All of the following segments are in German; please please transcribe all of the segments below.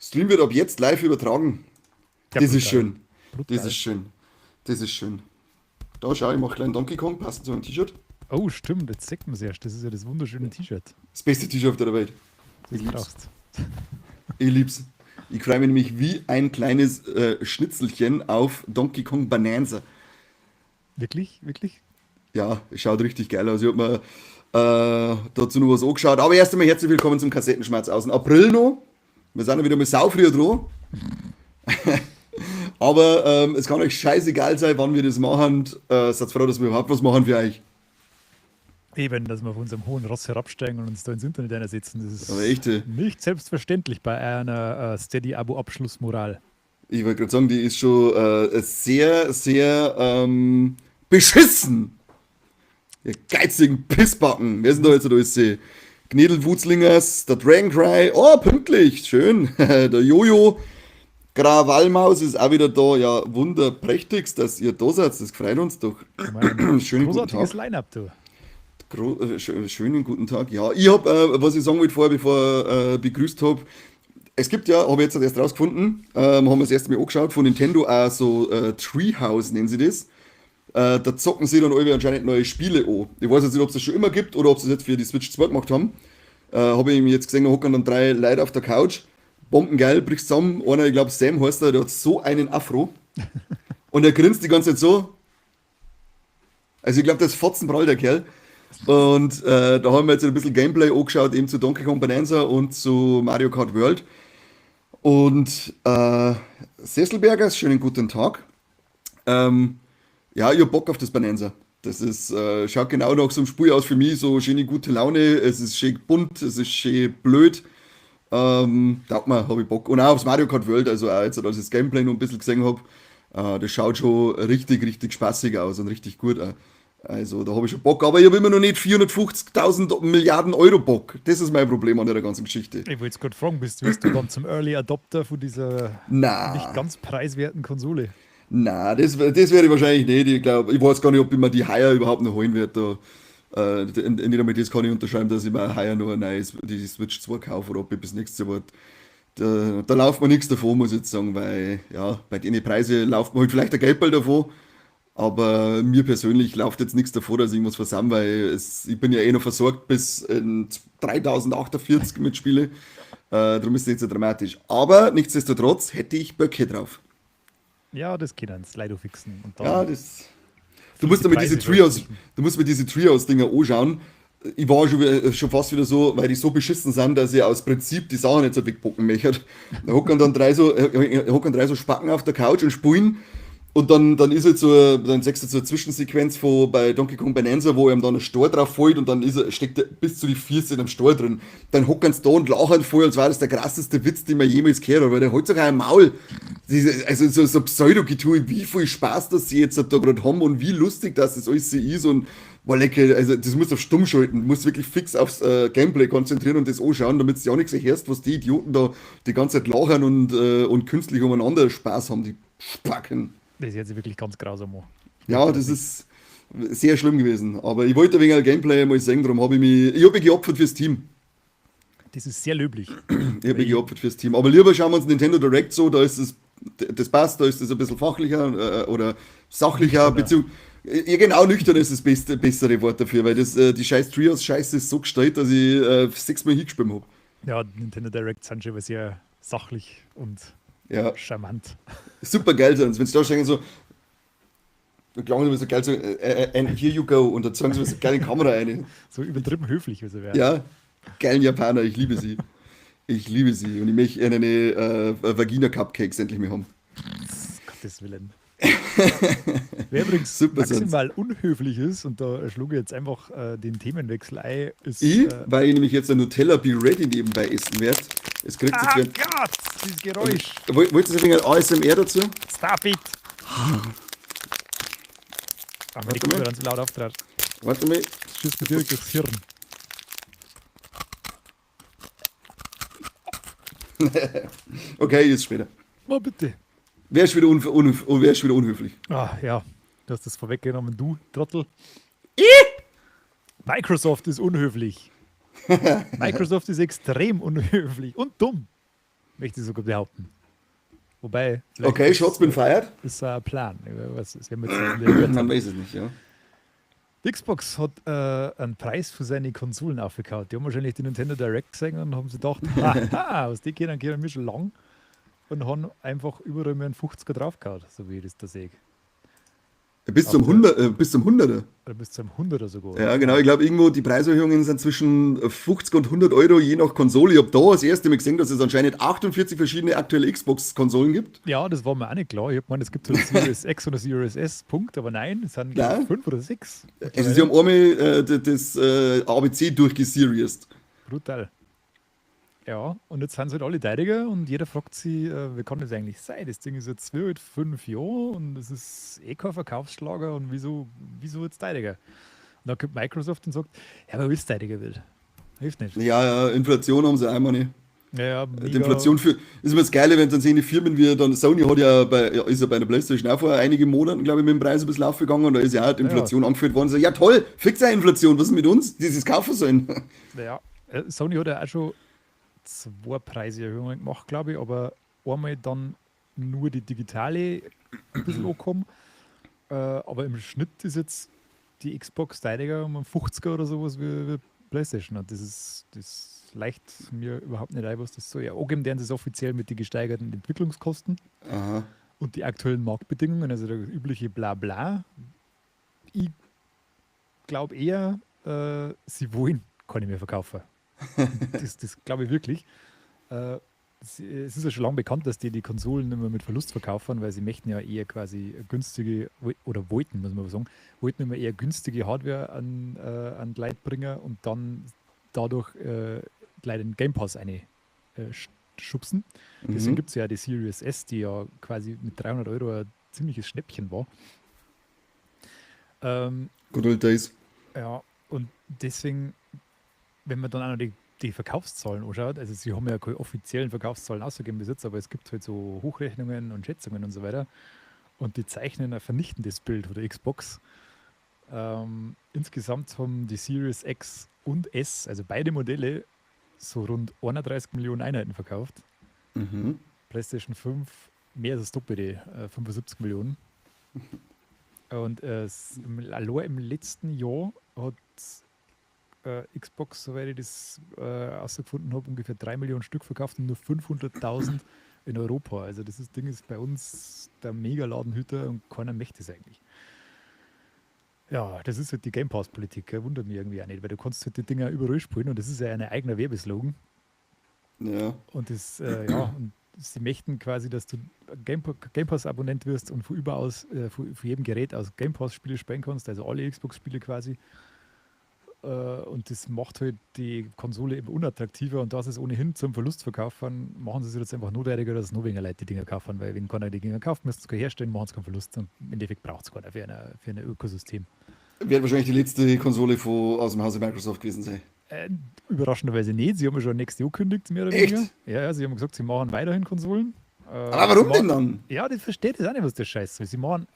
Stream wird ab jetzt live übertragen. Ja, Das ist brutal. schön. Das Brutal. ist schön. Das ist schön. Da schau, ich mache kleinen Donkey Kong, passend zu meinem T-Shirt. Oh, stimmt, jetzt sieht man es erst. Das ist ja das wunderschöne T-Shirt, Das beste T-Shirt auf der Welt. das Ich du lieb's. brauchst. Ich lieb's. Ich freue mich nämlich wie ein kleines Schnitzelchen auf Donkey Kong Bonanza. Wirklich? Wirklich? Ja, es schaut richtig geil aus. Ich habe mir dazu noch was angeschaut. Aber erst einmal herzlich willkommen zum Kassettenschmerz aus dem April noch. Wir sind ja wieder mal saufrüher dran. Aber es kann euch scheißegal sein, wann wir das machen. Seid froh, dass wir überhaupt was machen für euch. Eben, dass wir auf unserem hohen Ross herabsteigen und uns da ins Internet einsetzen. Das Aber ist echte. nicht selbstverständlich bei einer Steady-Abo-Abschlussmoral. Ich wollte gerade sagen, die ist schon sehr, sehr beschissen. Ihr geizigen Pissbacken. Wer sind da jetzt da alles? Gnädelwutzlingers, der Dragoncry. Oh, pünktlich. Schön. Der Jojo. Krawallmaus ist auch wieder da. Ja, wunderprächtigst, dass ihr da seid. Das freut uns doch. Ich meine, Schönen guten großartiges Tag. Line-Up, du. Schönen guten Tag. Ja, ich habe, was ich sagen wollte vorher, bevor ich begrüßt habe, es gibt ja, habe ich jetzt erst rausgefunden, haben wir das erste Mal angeschaut, von Nintendo auch so Treehouse nennen sie das. Da zocken sie dann irgendwie anscheinend neue Spiele an. Ich weiß jetzt nicht, ob es das schon immer gibt oder ob sie es jetzt für die Switch 2 gemacht haben. Habe ich jetzt gesehen, da hocken dann 3 Leute auf der Couch. Bombengeil, bricht zusammen. Einer, ich glaube Sam heißt der hat so einen Afro. Und er grinst die ganze Zeit so. Also ich glaube, das ist Fotzenprall, der Kerl. Und da haben wir jetzt ein bisschen Gameplay angeschaut, eben zu Donkey Kong Bonanza und zu Mario Kart World. Und Sesselberger, schönen guten Tag. Ja, ich hab Bock auf das Bonanza. Das ist, schaut genau nach so einem Spiel aus für mich, so schöne gute Laune, es ist schön bunt, es ist schön blöd. Taugt mir, hab ich Bock. Und auch aufs Mario Kart World, also auch jetzt, als ich das Gameplay noch ein bisschen gesehen habe, das schaut schon richtig, richtig spaßig aus und richtig gut. Also da habe ich schon Bock, aber ich habe immer noch nicht 450.000 Milliarden Euro Bock. Das ist mein Problem an der ganzen Geschichte. Ich wollte jetzt gerade fragen, wirst du dann zum Early Adopter von dieser nicht Na, ganz preiswerten Konsole? na, das werde ich wahrscheinlich nicht. Ich glaube, ich weiß gar nicht, ob ich mir die heuer überhaupt noch holen werde. Nicht einmal das kann ich unterschreiben, dass ich mir heuer noch ein neues, die Switch 2 kaufe oder ob ich bis nächstes Jahr warte. Da läuft mir nichts davon, muss ich jetzt sagen, weil ja, bei den Preisen läuft mir halt vielleicht der Geldball davon, aber mir persönlich läuft jetzt nichts davor, dass ich was versammle, weil ich bin ja eh noch versorgt bis in 3048 mit Spiele. Darum ist es nicht so dramatisch. Aber nichtsdestotrotz hätte ich Böcke drauf. Ja, das kann ein Slido fixen und Ja, dann das. Du fliegt musst die dir mal diese Preise Trios, veröffentlichen. du musst mir diese Trios-Dinger anschauen. Ich war schon fast wieder so, weil die so beschissen sind, dass ich aus Prinzip die Sachen nicht so wegbocken möchte. Da hocken drei so Spacken auf der Couch und spulen. Und dann ist jetzt so, dann siehst du so eine Zwischensequenz von bei Donkey Kong Bonanza, wo ihm dann ein Stor drauf fällt und dann steckt er bis zu die Füße in einem Stor drin. Dann hocken sie da und lachen voll, als war das der krasseste Witz, den man jemals gehört hat, weil der holt sogar ein Maul. Also so Pseudo-Getue, wie viel Spaß das sie jetzt da gerade haben und wie lustig das alles so ist und boah, lecker, also das musst du auf stumm schalten, du musst wirklich fix aufs Gameplay konzentrieren und das anschauen, damit du ja auch nicht so hörst, was die Idioten da die ganze Zeit lachen und künstlich umeinander Spaß haben, die Spacken. Das ist jetzt wirklich ganz grausam an. Ich Ja, möchte das das nicht. ist sehr schlimm gewesen. Aber ich wollte wegen Gameplay mal sehen, darum habe ich geopfert fürs Team. Das ist sehr löblich. Ich habe mich Weil geopfert fürs Team. Aber lieber schauen wir uns Nintendo Direct so, da ist es, das passt, da ist es ein bisschen fachlicher oder sachlicher, nüchterner. beziehungsweise, ja genau, nüchtern ist das bessere Wort dafür, weil die scheiß Trios-Scheiße ist so gestellt, dass ich 6-mal hingespielt habe. Ja, Nintendo Direct sind schon immer sehr sachlich und Ja, charmant. super geil sind. Wenn sie da stehen so, da klang immer so geil so, and here you go, und dann sagen sie mir so geil in die Kamera rein. So übertrieben höflich, wie sie werden. Ja, geilen Japaner, ich liebe sie. Ich liebe sie und ich möchte eine Vagina-Cupcakes endlich mehr haben. Gottes Willen. Wer übrigens Super sonst. maximal unhöflich ist, und da schlug ich jetzt einfach den Themenwechsel ein, ist. Weil ich nämlich jetzt ein Nutella Be Ready nebenbei essen werde. Es kriegt jetzt Ah wieder. Gott, dieses Geräusch. Wolltest du ein wenig ASMR dazu? Stop it. Aber die Warte mal. Kopfhörer zu laut auftrat. Warte mal. Das schießt mir direkt durchs Hirn. Okay, jetzt später. Oh, bitte. Wer ist wieder, wer ist wieder unhöflich? Ah, ja, du hast das vorweggenommen, du Trottel. Microsoft ist unhöflich. Microsoft ist extrem unhöflich und dumm. möchte ich sogar behaupten. Wobei, vielleicht Okay, Shots bin feiert. ist ein Plan. Was haben wir jetzt Man weiß es nicht, ja. die Xbox hat einen Preis für seine Konsolen aufgekauft. Die haben wahrscheinlich die Nintendo Direct gesehen und haben sie gedacht, aus die gehen wir schon lang und haben einfach überall mal einen 50er draufgehauen, so wie ich das da sehe. Bis zum 100, bis zum 100er. Oder bis zum 100er sogar. Ja, genau. Ich glaube, irgendwo die Preiserhöhungen sind zwischen 50 und 100 Euro je nach Konsole. Ich habe da das erste Mal gesehen, dass es anscheinend 48 verschiedene aktuelle Xbox-Konsolen gibt. Ja, das war mir auch nicht klar. Ich habe gemeint, es gibt so das Series X und das Series S, Punkt, aber nein, es sind Nein. 5 oder 6. Also, sie haben einmal das ABC durchgeseriest. Brutal. Ja, und jetzt sind sie halt alle Teidiger und jeder fragt sich, wie kann das eigentlich sein? Das Ding ist jetzt 2, 5 Jahre und es ist eh kein Verkaufsschlager und wieso jetzt Teidiger? Und dann kommt Microsoft und sagt, ja, aber willst Teidiger wird. Hilft nicht. Ja, Inflation haben sie einmal nicht. Ja, Die mega, Inflation ist immer das Geile, wenn dann sehen die Firmen wie dann Sony hat ist ja bei der PlayStation auch vor einigen Monaten, glaube ich, mit dem Preis ein bisschen aufgegangen und da ist ja auch die Inflation angeführt worden. So, ja toll, fix eine Inflation, was ist mit uns? Dieses kaufen sollen. ja, Sony hat ja auch schon 2 Preiserhöhungen gemacht, glaube ich, aber einmal dann nur die digitale ein bisschen angekommen. Aber im Schnitt ist jetzt die Xbox teurer um einen 50er oder sowas wie PlayStation. Und das leicht mir überhaupt nicht ein, was das so. Ja, angeben werden sie es offiziell mit den gesteigerten Entwicklungskosten Aha. und die aktuellen Marktbedingungen, also der übliche Blabla. Ich glaube eher, sie wollen keine mehr verkaufen. Das glaube ich wirklich. Es ist ja schon lange bekannt, dass die Konsolen immer mit Verlust verkaufen, weil sie möchten ja eher quasi günstige, oder wollten, muss man sagen, wollten immer eher günstige Hardware an die Leute bringen und dann dadurch gleich den Game Pass schubsen. Deswegen gibt es ja die Series S, die ja quasi mit 300 Euro ein ziemliches Schnäppchen war. Good old days. Ja, und deswegen, wenn man dann auch noch die Verkaufszahlen anschaut, also sie haben ja keine offiziellen Verkaufszahlen ausgegeben bis jetzt, aber es gibt halt so Hochrechnungen und Schätzungen und so weiter und die zeichnen ein vernichtendes Bild von der Xbox. Insgesamt haben die Series X und S, also beide Modelle, so rund 31 Millionen Einheiten verkauft. PlayStation 5 mehr als das Doppelte, 75 Millionen. Und allein im letzten Jahr hat Xbox, soweit ich das herausgefunden habe, ungefähr 3 Millionen Stück verkauft und nur 500.000 in Europa. Also das Ding ist bei uns der Megaladenhüter und keiner möchte es eigentlich. Ja, das ist halt die Game Pass-Politik, wundert mich irgendwie auch nicht, weil du kannst halt die Dinger überall spielen und das ist ja ein eigener Werbeslogan. Ja. Und das, und sie möchten quasi, dass du Game Pass-Abonnent wirst und von überaus, von jedem Gerät aus Game Pass-Spiele spielen kannst, also alle Xbox-Spiele quasi. Und das macht halt die Konsole eben unattraktiver und da sie es ohnehin zum Verlust verkaufen, machen sie es jetzt einfach notwendiger, dass nur weniger Leute die Dinger kaufen, weil wenn keiner die Dinger kauft, müssen sie es herstellen, machen sie keinen Verlust und im Endeffekt braucht es keiner für ein Ökosystem. Wird wahrscheinlich die letzte Konsole aus dem Hause Microsoft gewesen sein. Überraschenderweise nicht, sie haben ja schon nächstes Jahr gekündigt, mehr oder Echt? weniger. Ja, sie haben gesagt, sie machen weiterhin Konsolen. Aber warum denn dann? Ja, das versteht das auch nicht, was das Scheiß ist. Sie machen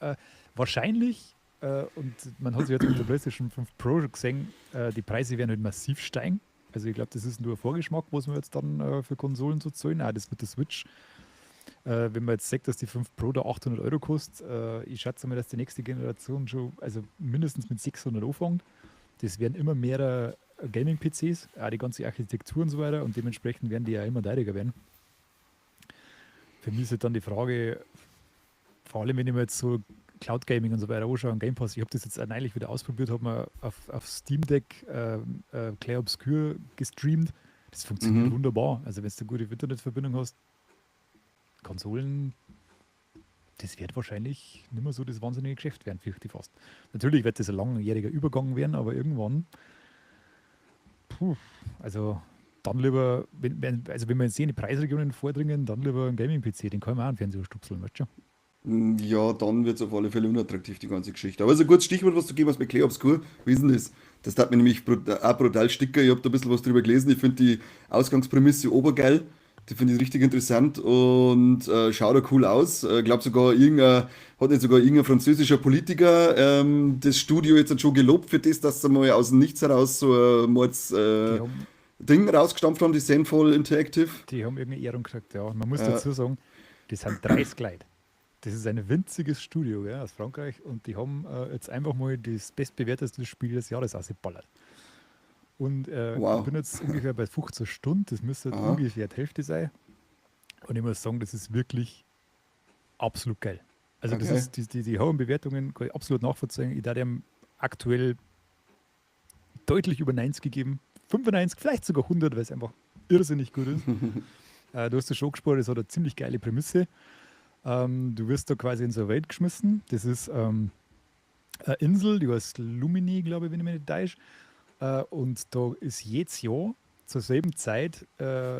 wahrscheinlich, und man hat sich jetzt mit der PlayStation 5 Pro schon gesehen, die Preise werden halt massiv steigen. Also ich glaube, das ist nur ein Vorgeschmack, was wir jetzt dann für Konsolen so zahlen. Auch das mit der Switch. Wenn man jetzt sagt, dass die 5 Pro da 800 Euro kostet, ich schätze mal, dass die nächste Generation schon also mindestens mit 600 anfängt. Das werden immer mehr Gaming-PCs, auch die ganze Architektur und so weiter und dementsprechend werden die ja immer teurer werden. Für mich ist halt dann die Frage, vor allem wenn ich mir jetzt so Cloud Gaming und so weiter anschaue und Game Pass, ich habe das jetzt eigentlich wieder ausprobiert, habe mir auf Steam Deck Clair Obscur gestreamt. Das funktioniert wunderbar. Also wenn du eine gute Internetverbindung hast, Konsolen, das wird wahrscheinlich nicht mehr so das wahnsinnige Geschäft werden, fürchte ich fast. Natürlich wird das ein langjähriger Übergang werden, aber irgendwann, also dann lieber, wenn wir jetzt sehen, die Preisregionen vordringen, dann lieber ein Gaming-PC, den kann man auch einen Fernseher stupseln, weißt du schon? Ja, dann wird es auf alle Fälle unattraktiv, die ganze Geschichte. Aber es ist ein gutes Stichwort, was du gegeben hast bei Clair Obscur. Wie ist denn das? Das tat mir nämlich auch brutal sticker. Ich habe da ein bisschen was drüber gelesen. Ich finde die Ausgangsprämisse obergeil. Die finde ich richtig interessant und schaut auch cool aus. Ich glaube hat jetzt sogar irgendein französischer Politiker das Studio jetzt schon gelobt für das, dass sie mal aus dem Nichts heraus so ein Mords, Die haben Ding rausgestampft haben, die Zenful Interactive. Die haben irgendeine Ehrung gekriegt, ja. Man muss dazu sagen, die sind 30 Leute. Das ist ein winziges Studio, ja, aus Frankreich, und die haben jetzt einfach mal das bestbewerteste Spiel des Jahres ausgeballert. Und ich bin jetzt ungefähr bei 15 Stunden, das müsste ungefähr die Hälfte sein. Und ich muss sagen, das ist wirklich absolut geil. Also das ist die hohen Bewertungen kann ich absolut nachvollziehen. Ich darf dem aktuell deutlich über 90 gegeben. 95, vielleicht sogar 100, weil es einfach irrsinnig gut ist. Du hast ja schon gesprochen, das hat eine ziemlich geile Prämisse. Du wirst da quasi in so eine Welt geschmissen. Das ist eine Insel, die heißt Lumini, glaube ich, wenn ich mich nicht täusche. Und da ist jedes Jahr zur selben Zeit,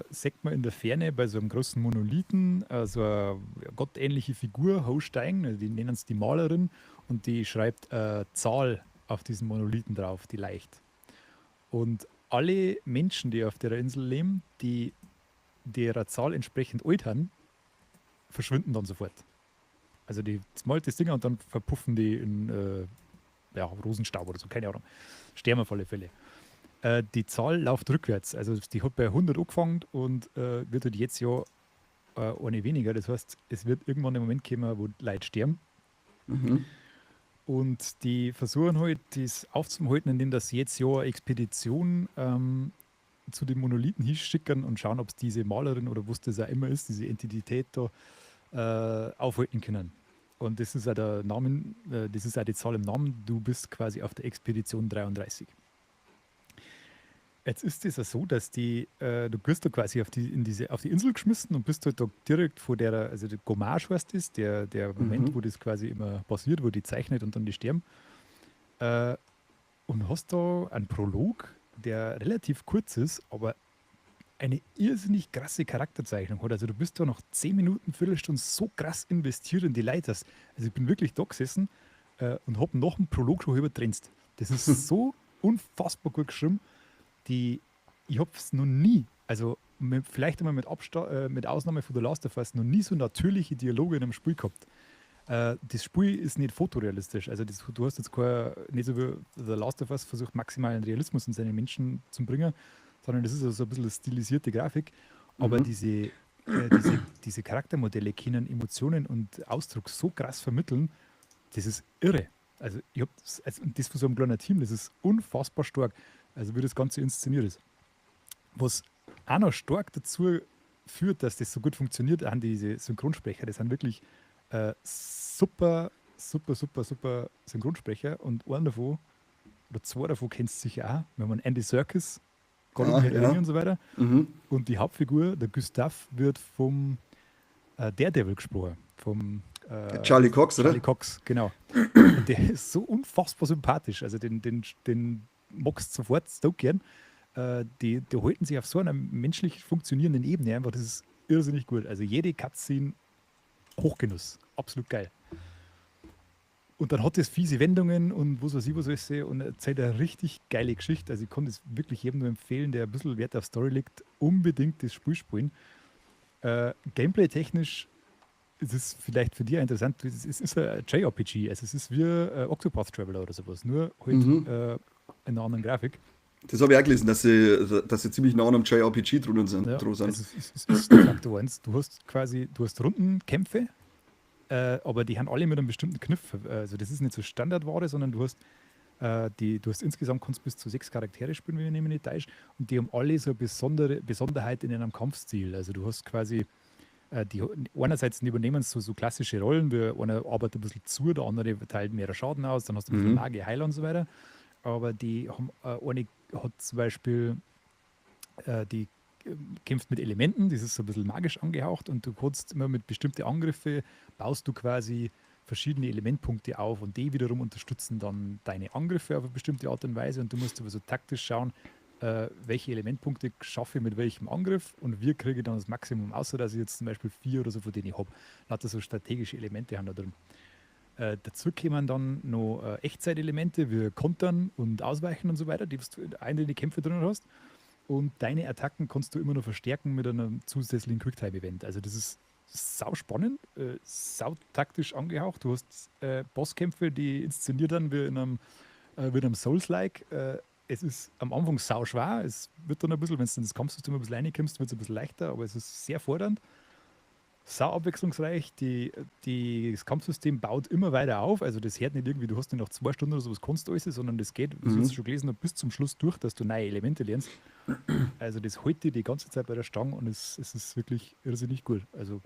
sieht man in der Ferne bei so einem großen Monolithen so eine gottähnliche Figur hochsteigen. Die nennen es die Malerin, und die schreibt Zahl auf diesen Monolithen drauf, die leicht. Und alle Menschen, die auf der Insel leben, die derer Zahl entsprechend alt haben, verschwinden dann sofort. Also die malt das Ding und dann verpuffen die in Rosenstaub oder so, keine Ahnung. Sterben auf alle Fälle. Die Zahl läuft rückwärts. Also die hat bei 100 angefangen und wird halt jetzt ja eine weniger. Das heißt, es wird irgendwann ein Moment kommen, wo Leute sterben. Und die versuchen halt, das aufzuhalten, indem das jetzt ja eine Expedition zu den Monolithen hinschicken und schauen, ob es diese Malerin oder was das auch immer ist, diese Entität da aufhalten können. Und das ist auch der Name, das ist auch die Zahl im Namen. Du bist quasi auf der Expedition 33. Jetzt ist es ja so, dass du wirst da quasi auf die Insel geschmissen und bist halt da direkt vor der, also der Gommage heißt das, der Moment, wo das quasi immer passiert, wo die zeichnet und dann die sterben. Und hast da einen Prolog, der relativ kurz ist, aber eine irrsinnig krasse Charakterzeichnung hat. Also du bist da noch 10 Minuten, Viertelstunde so krass investiert in die Leute. Also ich bin wirklich da gesessen und habe noch einen Prolog schon übertrenzt. Das ist so unfassbar gut geschrieben. Ich habe es noch nie, also vielleicht einmal mit Ausnahme von The Last of Us, noch nie so natürliche Dialoge in einem Spiel gehabt. Das Spiel ist nicht fotorealistisch. Also du hast jetzt nicht so wie The Last of Us versucht, maximalen Realismus in seine Menschen zu bringen, sondern das ist also so ein bisschen eine stilisierte Grafik. Aber diese Charaktermodelle können Emotionen und Ausdruck so krass vermitteln, das ist irre. Also und das für so ein kleiner Team, das ist unfassbar stark. Also wie das Ganze inszeniert ist. Was auch noch stark dazu führt, dass das so gut funktioniert, an diese Synchronsprecher. Das sind wirklich super Synchronsprecher, und einen davon, oder zwei davon kennst du sicher auch. Wir haben einen Andy Serkis, Gollum, Herr der Ringe und so weiter. Und die Hauptfigur, der Gustav, wird vom Daredevil gesprochen. Vom Charlie Cox, oder? Charlie Cox, genau. Und der ist so unfassbar sympathisch. Also den magst du sofort so gern. Die halten sich auf so einer menschlich funktionierenden Ebene einfach. Das ist irrsinnig gut. Also jede Cutscene Hochgenuss. Absolut geil. Und dann hat es fiese Wendungen und was weiß ich, was alles und erzählt eine richtig geile Geschichte. Also ich kann das wirklich jedem nur empfehlen, der ein bisschen Wert auf Story legt, unbedingt das Spiel spielen. Gameplay-technisch ist es vielleicht für dich interessant, es ist ein JRPG, also es ist wie Octopath Traveler oder sowas, nur halt in einer anderen Grafik. Das habe ich auch gelesen, dass sie ziemlich nah an einem JRPG drin sind. Ja, also es ist de facto eins. Du hast Rundenkämpfe, aber die haben alle mit einem bestimmten Kniff. Also das ist nicht so Standardware, sondern du hast insgesamt kannst bis zu 6 Charaktere spielen, wenn ich mich nicht täusche, und die haben alle so eine Besonderheit in einem Kampfstil. Also du hast quasi einerseits übernehmen so klassische Rollen, wie einer arbeitet ein bisschen zu, der andere teilt mehr Schaden aus, dann hast du ein bisschen Magie, Heiler und so weiter. Aber die haben eine hat zum Beispiel die kämpft mit Elementen, das ist so ein bisschen magisch angehaucht, und du kannst immer mit bestimmten Angriffen baust du quasi verschiedene Elementpunkte auf, und die wiederum unterstützen dann deine Angriffe auf eine bestimmte Art und Weise, und du musst aber so taktisch schauen, welche Elementpunkte schaffe ich mit welchem Angriff und wie kriege ich dann das Maximum, außer dass ich jetzt zum Beispiel 4 oder so von denen ich habe. Lauter so strategische Elemente haben da drin. Dazu kommen dann noch Echtzeitelemente wie Kontern und Ausweichen und so weiter, die du in die Kämpfe drin hast. Und deine Attacken kannst du immer noch verstärken mit einem zusätzlichen Quicktime-Event. Also das ist sau spannend, sau taktisch angehaucht. Du hast Bosskämpfe, die inszeniert dann wie in einem Souls-like. es ist am Anfang sau schwer. Es wird dann ein bisschen, wenn du in das Kampfsystem ein bisschen reinkommst, wird es ein bisschen leichter, aber es ist sehr fordernd. Sau abwechslungsreich. Das Kampfsystem baut immer weiter auf. Also das hört nicht irgendwie, du hast nicht nach 2 Stunden oder sowas kannst du alles, sondern das geht, wie ich jetzt schon gelesen habe, bis zum Schluss durch, dass du neue Elemente lernst. Also das hält dir die ganze Zeit bei der Stange und es ist wirklich irrsinnig gut. Also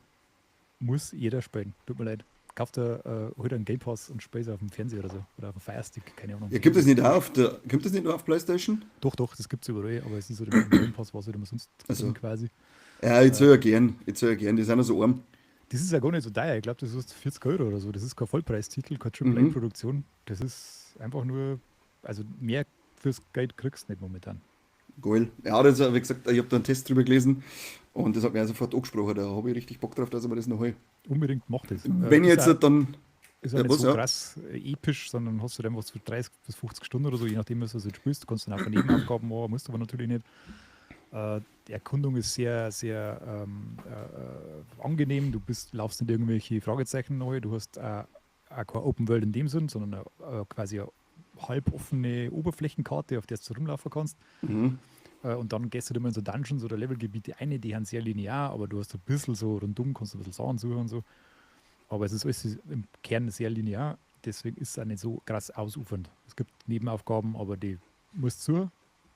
muss jeder spielen. Tut mir leid. Kauft er halt einen Game Pass und spielt auf dem Fernseher oder so. Oder auf dem Fire Stick, keine Ahnung. Ja, gibt das nicht nur auf PlayStation? Doch, das gibt es überall, aber es ist halt im Game Pass, was halt umsonst Also, drin quasi. ja, ich zahle ja gern. Die sind ja so arm. Das ist ja gar nicht so teuer. Ich glaube, das kostet 40 Euro oder so. Das ist kein Vollpreistitel, keine Mhm. AAA-Produktion. Das ist einfach nur, also mehr fürs Geld kriegst du nicht momentan. Geil. Ja, das, wie gesagt, ich habe da einen Test drüber gelesen und das hat mir sofort angesprochen. Da habe ich richtig Bock drauf, dass ich mir das noch hole. Unbedingt macht es. Wenn ich jetzt dann. Ist auch nicht Was, so ja? krass episch, sondern hast du dann was für 30 bis 50 Stunden oder so, je nachdem, was du jetzt spielst. Du kannst dann auch von Nebenaufgaben machen, musst du aber natürlich nicht. Die Erkundung ist sehr, sehr angenehm. Du laufst nicht irgendwelche Fragezeichen neu. Du hast auch keine Open World in dem Sinn, sondern quasi eine halboffene Oberflächenkarte, auf der du rumlaufen kannst. Mhm. Und dann gehst du immer in so Dungeons oder Levelgebiete ein, die sind sehr linear, aber du hast ein bisschen so rundum, kannst du ein bisschen Sachen suchen und so. Aber es ist alles im Kern sehr linear, deswegen ist es auch nicht so krass ausufernd. Es gibt Nebenaufgaben, aber die musst du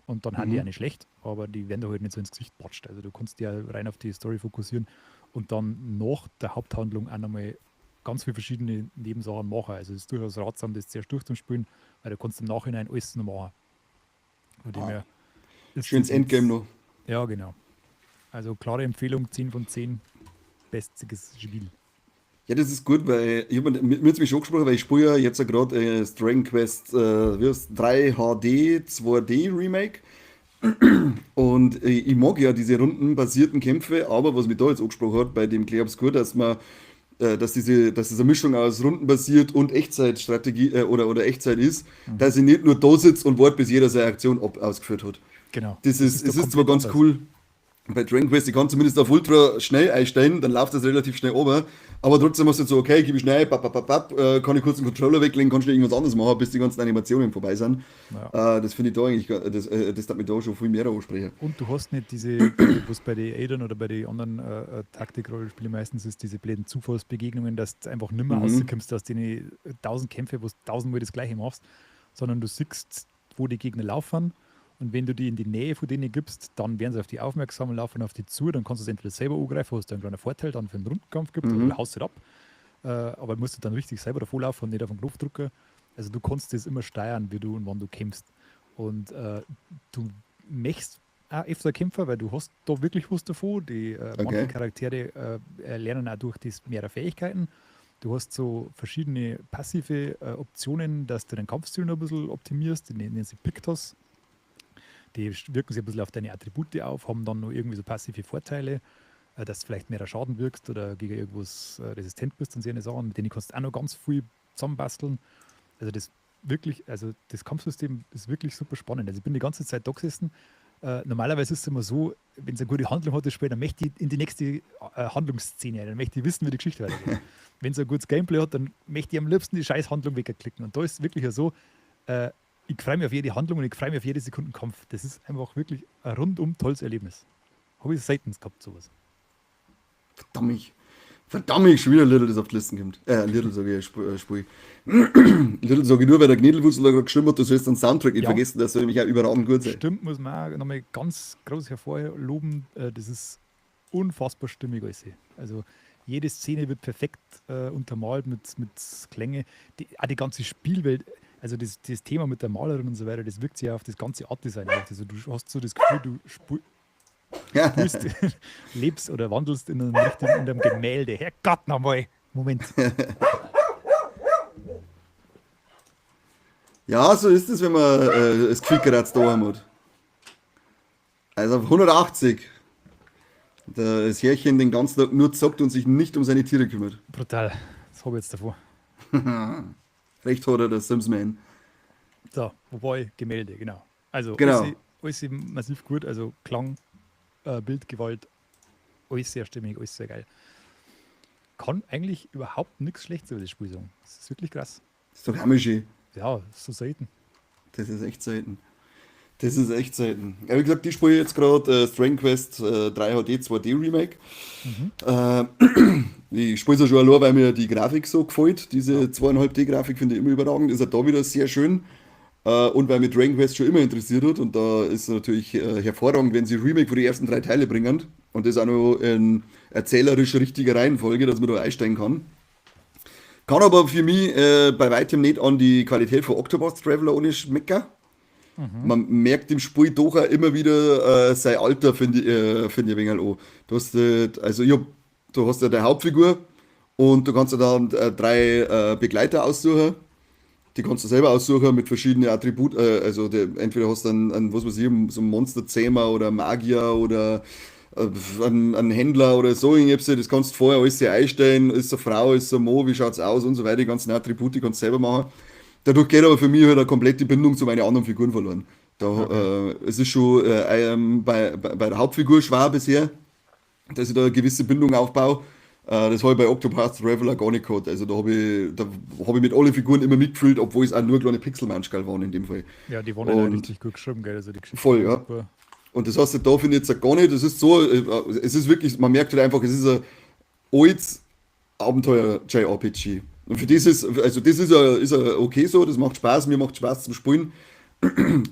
und dann haben die auch Mhm. nicht schlecht, aber die werden da halt nicht so ins Gesicht patscht. Also du kannst dich ja rein auf die Story fokussieren und dann nach der Haupthandlung auch nochmal ganz viele verschiedene Nebensachen machen. Also es ist durchaus ratsam, das zuerst durchzuspielen, weil du kannst im Nachhinein alles noch machen. Von dem Ah, her ist das schönes Endgame jetzt, noch. ja genau. Also klare Empfehlung, 10 von 10, bestes Spiel. Ja, das ist gut, weil ich hab mir jetzt mich schon gesprochen, weil ich spiele ja jetzt gerade Dragon Quest wie heißt, 3 HD 2D Remake. Und ich mag ja diese rundenbasierten Kämpfe, aber was mich da jetzt angesprochen hat bei dem Clair Obscur, dass diese Mischung aus rundenbasiert und Echtzeitstrategie oder Echtzeit ist, Mhm. dass ich nicht nur da sitze und warte, bis jeder seine Aktion ausgeführt hat. Genau, das ist Es doch ist zwar komplett ganz anders. cool, bei Dragon Quest, ich kann zumindest auf Ultra schnell einstellen, dann läuft das relativ schnell runter. Aber trotzdem hast du jetzt so, okay, gebe ich schnell, kann ich kurz den Controller weglegen, kann schnell irgendwas anderes machen, bis die ganzen Animationen vorbei sind. Ja. Das finde ich da eigentlich, das hat mich da schon viel mehr ansprechen. Und du hast nicht was bei den Aidern oder bei den anderen Taktikrollenspielen meistens ist, diese blöden Zufallsbegegnungen, dass du einfach nimmer Mhm. rauskommst aus den 1000 Kämpfe, wo du 1000-mal das Gleiche machst, sondern du siehst, wo die Gegner laufen und wenn du die in die Nähe von denen gibst, dann werden sie auf die aufmerksam und laufen auf die zu, dann kannst du es entweder selber angreifen, hast du einen kleinen Vorteil dann für den Rundkampf gibt, oder du Mhm. haust es ab, aber musst du dann richtig selber davor laufen und nicht auf den Knopf drücken. Also du kannst das immer steuern, wie du und wann du kämpfst. Und du möchtest auch öfter Kämpfer, weil du hast da wirklich was davon. Manche Okay. Charaktere lernen auch durch das mehrere Fähigkeiten. Du hast so verschiedene passive Optionen, dass du deinen Kampfstil noch ein bisschen optimierst. Die nennen sie Pictos. Die wirken sich ein bisschen auf deine Attribute auf, haben dann noch irgendwie so passive Vorteile, dass du vielleicht mehr Schaden wirkst oder gegen irgendwas resistent bist und so eine Sachen. Mit denen kannst du auch noch ganz viel zusammenbasteln. Also also das Kampfsystem ist wirklich super spannend. Also ich bin die ganze Zeit da gesessen. Normalerweise ist es immer so, wenn es eine gute Handlung hat, das Spiel, dann möchte ich in die nächste Handlungsszene, dann möchte ich wissen, wie die Geschichte weitergeht. Wenn es ein gutes Gameplay hat, dann möchte ich am liebsten die scheiß Handlung wegklicken. Und da ist es wirklich so, äh, ich freue mich auf jede Handlung und ich freue mich auf jede Sekunde Kampf. Das ist einfach wirklich ein rundum tolles Erlebnis. Habe ich selten gehabt, sowas. Verdammt. Verdammt, schon wieder Little, das auf die Listen kommt. Little sage ich, Spui. Little sage ich nur, weil der Gnädelwussel da gerade geschrieben hat, du sollst den Soundtrack nicht Ja, vergessen, der soll nämlich auch überragend gut sein. stimmt, muss man auch nochmal ganz groß hervorloben. Das ist unfassbar stimmig alles. Also jede Szene wird perfekt untermalt mit Klänge. Auch die ganze Spielwelt, also das Thema mit der Malerin und so weiter, das wirkt sich ja auf das ganze Artdesign aus. Also du hast so das Gefühl, du spielst, lebst oder wandelst in einem Gemälde. Herrgott, nochmal. Moment. Ja, so ist es, wenn man das Gefühl gerade da haben hat. Also auf 180. Das Härchen den ganzen Tag nur zockt und sich nicht um seine Tiere kümmert. Brutal. Das habe ich jetzt davor. Recht hat er, der Simsman. So, wobei Gemälde, genau. Also Genau. alles massiv gut. Also Klang, Bildgewalt, alles sehr stimmig, alles sehr geil. Kann eigentlich überhaupt nichts Schlechtes über das Spiel sagen. Das ist wirklich krass. Das ist doch Hamischi. Ja, so selten. Das ist echt selten. Das ist echt selten. Ja, wie gesagt, die spiele ich jetzt gerade Dragon Quest 3 HD 2D Remake. Mhm. Äh, Ich spiele es ja schon allein, weil mir die Grafik so gefällt. Diese Ja. 2,5D-Grafik finde ich immer überragend. Ist ja da wieder sehr schön. Und weil mich Dragon Quest schon immer interessiert hat. Und da ist es natürlich hervorragend, wenn sie Remake für die ersten 3 Teile bringen. Und das auch noch in erzählerisch richtiger Reihenfolge, dass man da einsteigen kann. Kann aber für mich bei weitem nicht an die Qualität von Octopath Traveler ohne Schmecker. Mhm. Man merkt im Spiel doch auch immer wieder sein Alter, find ich ein wenig an. Also du hast ja deine Hauptfigur und du kannst ja dann 3 Begleiter aussuchen. Die kannst du selber aussuchen mit verschiedenen Attributen. Entweder hast du was weiß ich, so einen Monsterzähmer oder einen Magier oder einen Händler oder so. Das kannst du vorher alles sehr einstellen. Ist eine Frau, ist eine Mo, wie schaut's aus und so weiter. Die ganzen Attribute kannst du selber machen. Dadurch geht aber für mich halt eine komplette Bindung zu meinen anderen Figuren verloren. Okay. Es ist schon bei der Hauptfigur schwer bisher, dass ich da eine gewisse Bindung aufbaue. Das habe ich bei Octopath Traveler gar nicht gehabt. Also da hab ich mit allen Figuren immer mitgefühlt, obwohl es auch nur kleine Pixelmanschgal waren in dem Fall. Ja, die waren ja Und richtig gut geschrieben, gell? Also die Geschichte voll, war ja. super. Und das hast du da, finde ich jetzt gar nicht. Das ist so, es ist wirklich, man merkt halt einfach, es ist ein altes Abenteuer-JRPG. Und für das ist okay so, das macht Spaß, mir macht Spaß zum Spielen.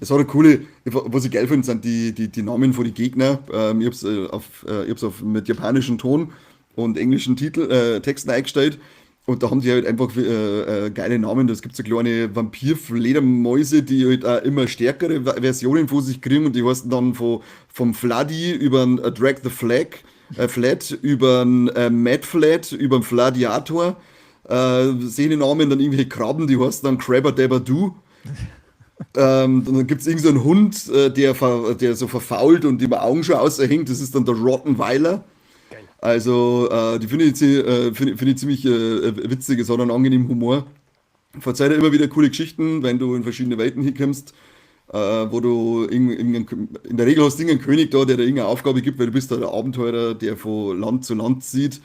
Es hat eine coole, was ich geil finde, sind die Namen von den Gegnern. Ich hab's mit japanischem Ton und englischen Texten eingestellt. Und da haben die halt einfach geile Namen. Das gibt so kleine Vampir-Fledermäuse, die halt auch immer stärkere Versionen von sich kriegen. Und die heißen dann vom Fladdy über einen Drag the Flat, über einen Mad Flat, über einen Fladiator. Sehen die Namen dann irgendwelche Krabben, die heißen dann Crabber Dabber Doo. Dann gibt es irgend so einen Hund, der so verfault und dem Augen schon aushängt. Das ist dann der Rottenweiler. Geil. Also, die finde ich ziemlich witzig. Es hat einen angenehmen Humor. Verzeiht immer wieder coole Geschichten, wenn du in verschiedene Welten hinkommst, wo du in der Regel hast du irgendeinen König da, der dir irgendeine Aufgabe gibt, weil du bist da der Abenteurer, der von Land zu Land zieht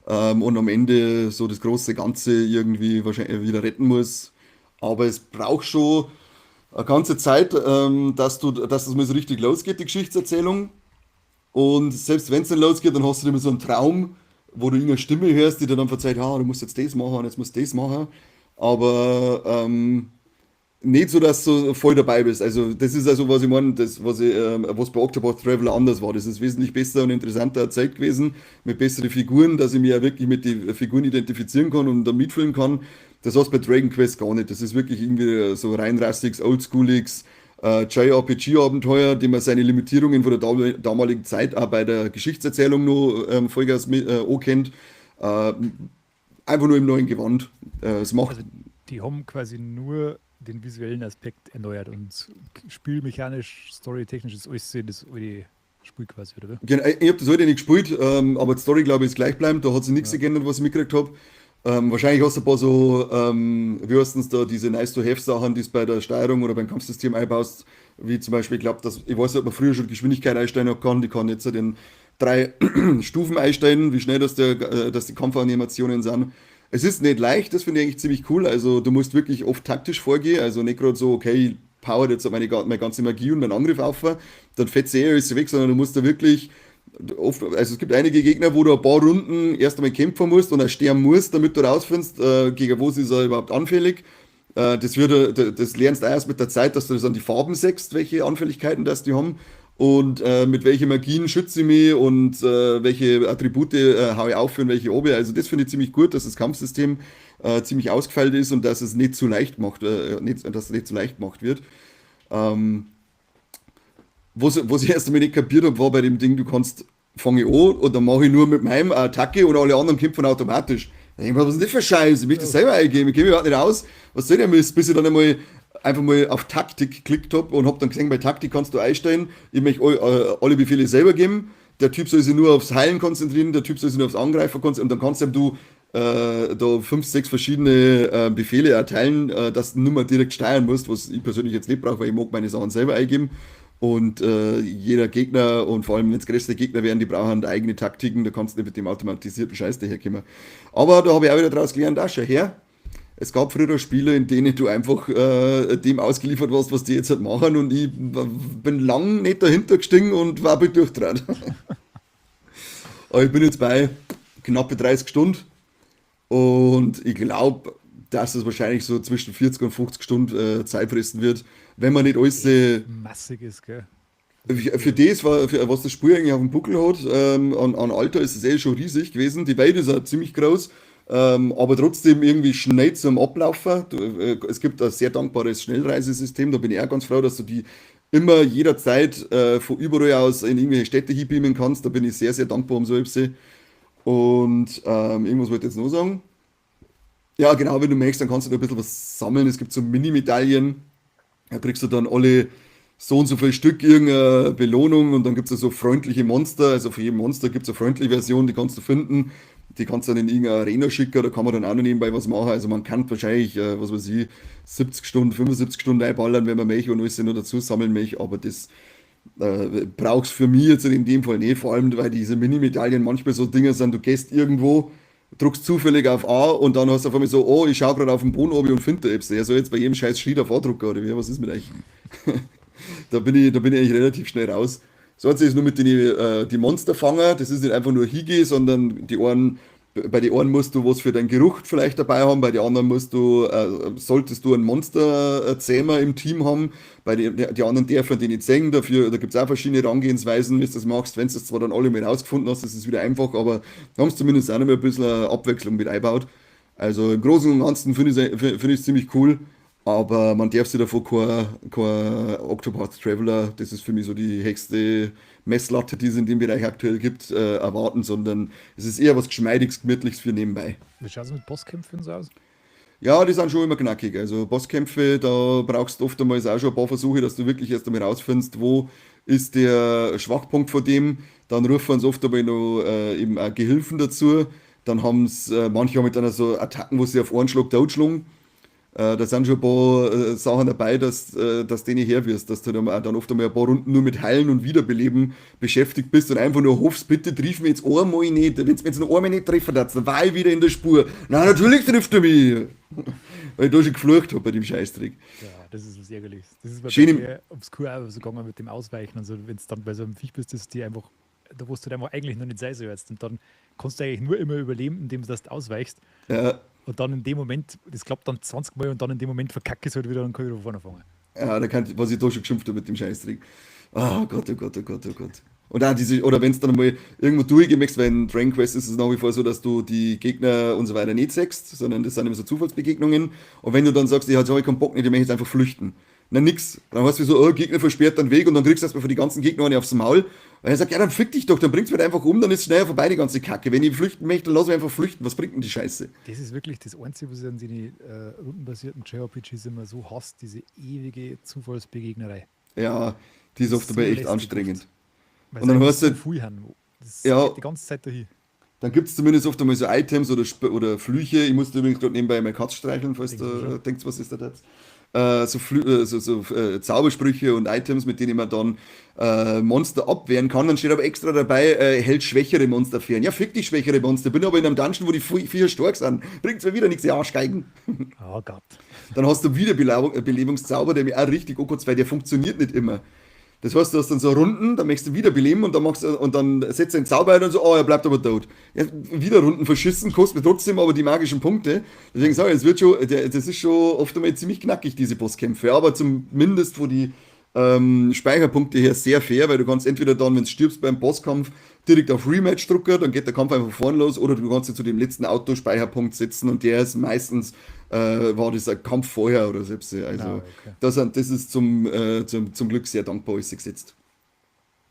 und am Ende so das große Ganze irgendwie wahrscheinlich wieder retten muss. Aber es braucht schon eine ganze Zeit, dass das mal so richtig losgeht, die Geschichtserzählung. Und selbst wenn es dann losgeht, dann hast du immer so einen Traum, wo du irgendeine Stimme hörst, die dir dann verzeiht, du musst jetzt das machen und jetzt musst du das machen. Aber nicht so, dass du voll dabei bist. Also das ist also, was ich meine, was bei Octopath Traveler anders war. Das ist wesentlich besser und interessanter erzählt gewesen, mit besseren Figuren, dass ich mich ja wirklich mit den Figuren identifizieren kann und da mitfühlen kann. Das hast du bei Dragon Quest gar nicht. Das ist wirklich irgendwie so rein rastiges, oldschooliges JRPG-Abenteuer, dem man seine Limitierungen von der damaligen Zeit auch bei der Geschichtserzählung noch Vollgas kennt. Äh, Einfach nur im neuen Gewand. Es macht Also die haben quasi nur den visuellen Aspekt erneuert und spielmechanisch, storytechnisch ist alles das alte Spiel quasi, oder? Genau, ich habe das heute nicht gespielt, aber die Story, glaube ich, ist gleichbleibend. Da hat sich nichts Ja. geändert, was ich mitgekriegt habe. Wahrscheinlich hast du ein paar so, wie heißt denn da, diese Nice-to-Have-Sachen, die du bei der Steuerung oder beim Kampfsystem einbaust, wie zum Beispiel, ich weiß nicht, ob man früher schon Geschwindigkeit einstellen kann, die kann jetzt in 3 Stufen einstellen, wie schnell dass die Kampfanimationen sind. Es ist nicht leicht, das finde ich eigentlich ziemlich cool. Also du musst wirklich oft taktisch vorgehen, also nicht gerade so, okay, ich power jetzt meine ganze Magie und meinen Angriff auf, dann fetzt eh alles weg, sondern du musst da wirklich also es gibt einige Gegner, wo du ein paar Runden erst einmal kämpfen musst und auch sterben musst, damit du rausfindest, gegen was ist er überhaupt anfällig. Das lernst du erst mit der Zeit, dass du das an die Farben sägst, welche Anfälligkeiten das die haben und mit welchen Magien schütze ich mich und welche Attribute haue ich auf und welche oben. Also das finde ich ziemlich gut, dass das Kampfsystem ziemlich ausgefeilt ist und dass es nicht zu leicht macht, dass es nicht zu leicht gemacht wird. Ähm, was ich erst einmal nicht kapiert habe, war bei dem Ding, fange ich an und dann mache ich nur mit meinem Attacke und alle anderen kämpfen automatisch. Da denke ich mir, was ist denn das für Scheiße? Ich möchte das selber eingeben, ich kenne mich überhaupt nicht aus. Was soll der Mist? Bis ich dann einmal einfach mal auf Taktik geklickt habe und habe dann gesehen, bei Taktik kannst du einstellen, ich möchte alle Befehle selber geben. Der Typ soll sich nur aufs Heilen konzentrieren, der Typ soll sich nur aufs Angreifen konzentrieren und dann kannst du da 5, 6 verschiedene Befehle erteilen, dass du nur mal direkt steuern musst, was ich persönlich jetzt nicht brauche, weil ich mag meine Sachen selber eingeben. Und jeder Gegner und vor allem wenn es größte Gegner wären, die brauchen eigene Taktiken, da kannst du nicht mit dem automatisierten Scheiß daherkommen. Aber da habe ich auch wieder draus gelernt, schau her, Es gab früher Spiele, in denen du einfach dem ausgeliefert warst, was die jetzt halt machen und ich bin lang nicht dahinter gestiegen und war bei durchtrat. Aber ich bin jetzt bei knappe 30 Stunden und ich glaube, dass es wahrscheinlich so zwischen 40 und 50 Stunden Zeit fressen wird, wenn man nicht alles Massig ist, gell? Das ist, für das, was das Spiel eigentlich auf dem Buckel hat, an Alter ist es eh schon riesig gewesen. Die Welt ist auch ziemlich groß, aber trotzdem irgendwie schnell zum Ablaufen. Es gibt ein sehr dankbares Schnellreisesystem, da bin ich auch ganz froh, dass du die immer jederzeit von überall aus in irgendwelche Städte hinbeamen kannst. Da bin ich sehr, sehr dankbar um so etwas. Und irgendwas wollte ich jetzt noch sagen. Ja, genau, wenn du möchtest, dann kannst du da ein bisschen was sammeln. Es gibt so Mini-Medaillen. Da kriegst du dann alle so und so viel Stück irgendeine Belohnung und dann gibt es so freundliche Monster. Also für jeden Monster gibt es eine freundliche Version, die kannst du finden. Die kannst du dann in irgendeine Arena schicken, da kann man dann auch noch nebenbei was machen. Also man kann wahrscheinlich, was weiß ich, 70 Stunden, 75 Stunden einballern, wenn man möchte und alles noch dazu sammeln möchte. Aber das brauchst für mich jetzt in dem Fall nicht, vor allem weil diese Mini-Medaillen manchmal so Dinge sind, du gehst irgendwo, druckst zufällig auf A und dann hast du auf einmal so, oh, ich schaue gerade auf den Boden oben und finde da etwas. Ja, so jetzt bei jedem scheiß Schritt auf A-Drucker oder wie, was ist mit euch? Da bin ich eigentlich relativ schnell raus. Das Einzige ist nur mit den die Monsterfanger, das ist nicht einfach nur Higi, sondern bei den einen musst du was für deinen Geruch vielleicht dabei haben, bei den anderen solltest du einen Monsterzähmer im Team haben, die anderen dürfen die nicht sehen, dafür, da gibt es auch verschiedene Herangehensweisen, wie du das machst, wenn du das zwar dann alle mal rausgefunden hast, das ist wieder einfach, aber da haben sie zumindest auch noch mal ein bisschen Abwechslung mit eingebaut. Also im Großen und Ganzen finde ich es ziemlich cool. Aber man darf sich davon kein Octopath Traveler, das ist für mich so die höchste Messlatte, die es in dem Bereich aktuell gibt, erwarten, sondern es ist eher was Geschmeidiges, Gemütliches für nebenbei. wie schaut es mit Bosskämpfen so aus? Ja, die sind schon immer knackig. Also Bosskämpfe, da brauchst du oft einmal auch schon ein paar Versuche, dass du wirklich erst einmal rausfindest, wo ist der Schwachpunkt von dem. Dann rufen sie oft einmal noch eben auch Gehilfen dazu. Dann haben es manche haben mit einer so Attacken, wo sie auf einen Schlag totschlagen. Da sind schon ein paar Sachen dabei, dass du nicht her wirst, dass du dann oft einmal ein paar Runden nur mit Heilen und Wiederbeleben beschäftigt bist und einfach nur hoffst, bitte triff mich jetzt einmal nicht. Wenn du mich jetzt noch einmal nicht treffen darfst, dann war ich wieder in der Spur. Nein, natürlich trifft er mich. Weil ich da schon geflucht habe bei dem Scheißtrick. Ja, das ist was Ärgerliches. Das ist bei Schön im, mir obskur auch so gegangen mit dem Ausweichen. Also wenn es dann bei so einem Viech bist, das die einfach, da wo du einfach eigentlich noch nicht sein sollst. Und dann kannst du eigentlich nur immer überleben, indem du das ausweichst. ja, Und dann in dem Moment, das klappt dann 20 Mal und dann in dem Moment verkacke ich es halt wieder und kann wieder von vorne fangen. ja, was ich da schon geschimpft habe mit dem Scheißtrick. Oh Gott, oh Gott, oh Gott, oh Gott. Und auch oder wenn es dann mal irgendwo durchgemacht, weil in Dragon Quest ist es nach wie vor so, dass du die Gegner und so weiter nicht sechst, sondern das sind immer so Zufallsbegegnungen. Und wenn du dann sagst, ja, jetzt habe ich keinen Bock nicht, ich möchte jetzt einfach flüchten. Na nix. Dann hast du so, oh, Gegner versperrt den Weg und dann kriegst du erstmal von die ganzen Gegner eine aufs Maul. Weil er sagt, ja, dann fick dich doch, dann bringst du mich einfach um, dann ist schneller vorbei die ganze Kacke. Wenn ich flüchten möchte, dann lass mich einfach flüchten. Was bringt denn die Scheiße? Das ist wirklich das Einzige, was ich an den rundenbasierten JRPGs immer so hasst, diese ewige Zufallsbegegnerei. Ja, die ist Das oft ist so aber echt lästig anstrengend. oft. Weil Und es dann einfach hast so du, viel haben. Das ja, geht die ganze Zeit dahin. dann gibt es zumindest oft einmal so Items oder Flüche. Ich musste übrigens gerade nebenbei meine Katze streicheln, falls Denkst du du schon? denkst, was ist das jetzt? Zaubersprüche und Items, mit denen man dann Monster abwehren kann. Dann steht aber extra dabei, hält schwächere Monster fern. Ja, fick die schwächere Monster. Bin aber in einem Dungeon, wo die vier stark sind. Bringt's mir wieder nichts, die Arschgeigen. Oh Gott. Dann hast du wieder Belebungszauber, der mir auch richtig ankommt, weil der funktioniert nicht immer. Das heißt, du hast dann so Runden, dann möchtest du wiederbeleben und dann setzt du den Zauber ein und so, oh, er bleibt aber tot. Ja, wieder Runden verschissen, kostet mir trotzdem aber die magischen Punkte. Deswegen sage ich, das ist schon oft einmal ziemlich knackig, diese Bosskämpfe. Aber zumindest von die Speicherpunkte her sehr fair, weil du kannst entweder dann, wenn du stirbst beim Bosskampf, direkt auf Rematch drücken, dann geht der Kampf einfach vorne los, oder du kannst dich zu dem letzten Autospeicherpunkt setzen und der ist meistens, war das ein Kampf vorher oder selbst. Also Okay. das ist zum Glück sehr dankbar alles gesetzt.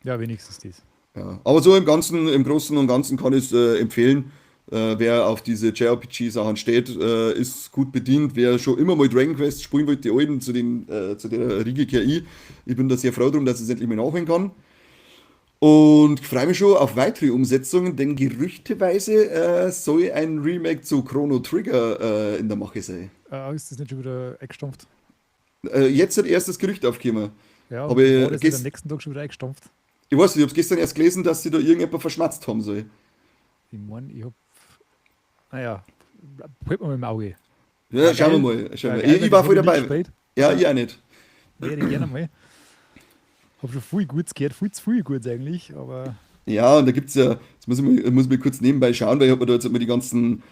Ja, wenigstens das. Ja. Aber so im Großen und Ganzen kann ich es empfehlen. Wer auf diese JRPG-Sachen steht, ist gut bedient. Wer schon immer mal Dragon Quest spielen wollte, die alten zu der Riege KI, ich bin da sehr froh drum, dass ich es endlich mal nachholen kann. Und freue mich schon auf weitere Umsetzungen, denn gerüchteweise soll ein Remake zu Chrono Trigger in der Mache sein. Ist das nicht schon wieder eingestampft? Jetzt hat erst das Gerücht aufgekommen. Ja, Aber war das nicht am nächsten Tag schon wieder eingestampft? ich weiß nicht, ich habe es gestern erst gelesen, dass sie da irgendjemand verschmatzt haben soll. Ich meine, ich hab. Naja, halt mal im Auge. Ja, schauen wir mal. Schauen wir. Ich war voll dabei. Ja, ich auch nicht. Wäre ich gerne mal. Hab schon viel Gutes gehört, viel zu viel Gutes eigentlich, aber Ja, und da gibt es ja, jetzt muss ich mal kurz nebenbei schauen, weil ich habe mir da jetzt immer die ganzen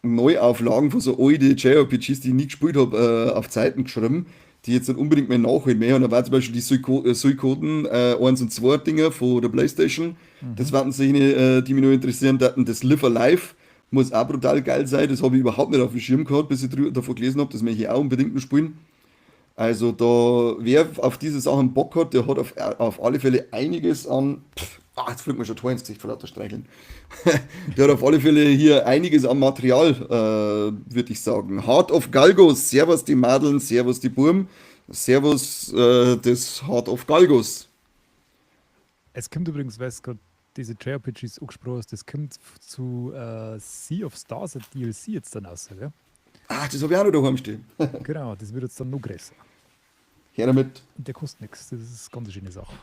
Neuauflagen von so alten JRPGs, die ich nie gespielt habe, auf Zeiten geschrieben, die jetzt nicht unbedingt mehr nachholen mehr. Und da war zum Beispiel die Suikoden 1 und 2 Dinger von der PlayStation. Das waren solche, die mich nur interessieren. Das Live Alive muss auch brutal geil sein. Das habe ich überhaupt nicht auf dem Schirm gehabt, bis ich davon gelesen habe. Das möchte ich auch unbedingt noch spielen. Also da, wer auf diese Sachen Bock hat, der hat auf alle Fälle einiges an. Jetzt fliegt mir schon Tor ins Gesicht vor lauter Streicheln. Der hat auf alle Fälle hier einiges an Material, würde ich sagen. Heart of Galgos, servus die Madeln, servus die Burm, servus das Heart of Galgos. es kommt übrigens, weil es gerade diese JRPGs angesprochen hast, das kommt zu Sea of Stars, ein DLC jetzt dann raus, gell? Das habe ich auch noch daheim stehen. Genau, das wird jetzt dann noch größer. Her damit, Und der kostet nichts, das ist eine ganz schöne Sache.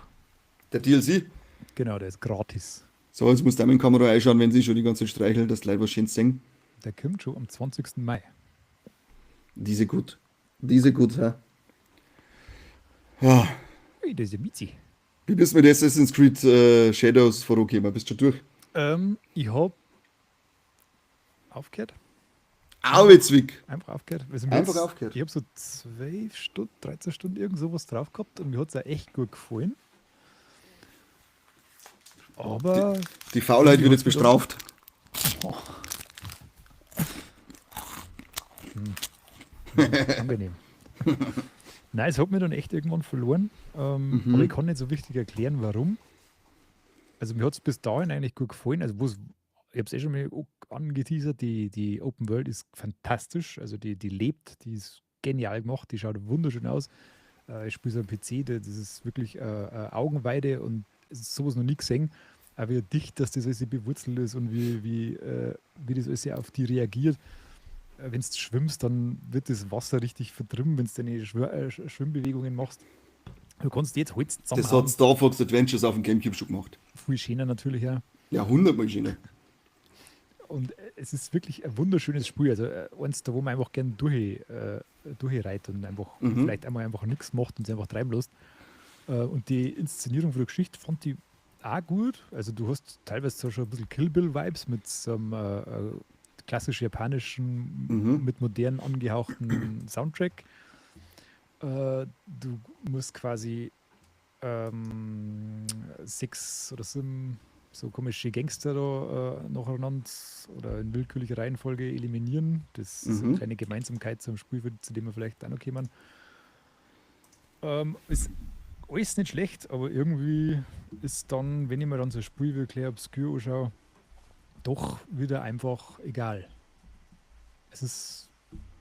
der DLC. Genau, der ist gratis. So, jetzt muss der mit Kamera einschauen, wenn sie schon die ganze Zeit streicheln, dass die Leute was schön singen. Der kommt schon am 20. Mai. Diese gut. Diese gut, hä? Ja. Ui, das ist ja witzig. Wie bist du mit Assassin's Creed Shadows vorangekommen? Bist du schon durch? Ich habe aufgehört. Auwitzwig. Einfach aufgehört. Also Einfach aufgehört. Ich habe so 12 Stunden, 13 Stunden irgend sowas drauf gehabt und mir hat es auch echt gut gefallen. Aber Die Faulheit wird jetzt bestraft. angenehm. Nein, es hat mir dann echt irgendwann verloren. Aber ich kann nicht so richtig erklären, warum. Also mir hat es bis dahin eigentlich gut gefallen. Also ich habe es schon mal angeteasert, die Open World ist fantastisch. Also die lebt, die ist genial gemacht, die schaut wunderschön aus. Ich spiele so am PC, das ist wirklich Augenweide und es ist sowas noch nie gesehen. Auch wie dicht, dass das alles bewurzelt ist und wie das alles auf die reagiert. Wenn du schwimmst, dann wird das Wasser richtig verdrimmen, wenn du deine Schwimmbewegungen machst. Du kannst jetzt Holz Das hat zusammenhauen. Star Fox Adventures auf dem Gamecube schon gemacht. Viel schöner natürlich, ja. Ja, 100-mal schöner. Und es ist wirklich ein wunderschönes Spiel. Also eins, da wo man einfach gerne durchreitet und einfach vielleicht einmal einfach nichts macht und sich einfach treiben lässt. Und die Inszenierung von der Geschichte fand ich auch gut. Also du hast teilweise so schon ein bisschen Kill Bill-Vibes mit so einem klassisch japanischen, mit modern angehauchten Soundtrack. Du musst quasi 6 oder 7 so komische Gangster da nacheinander oder in willkürlicher Reihenfolge eliminieren. Das ist eine kleine Gemeinsamkeit zum Spiel, zu dem wir vielleicht auch noch kommen. Ist alles nicht schlecht, aber irgendwie ist dann, wenn ich mir dann so ein Spiel wie Clair Obscur anschaue, doch wieder einfach egal. Es ist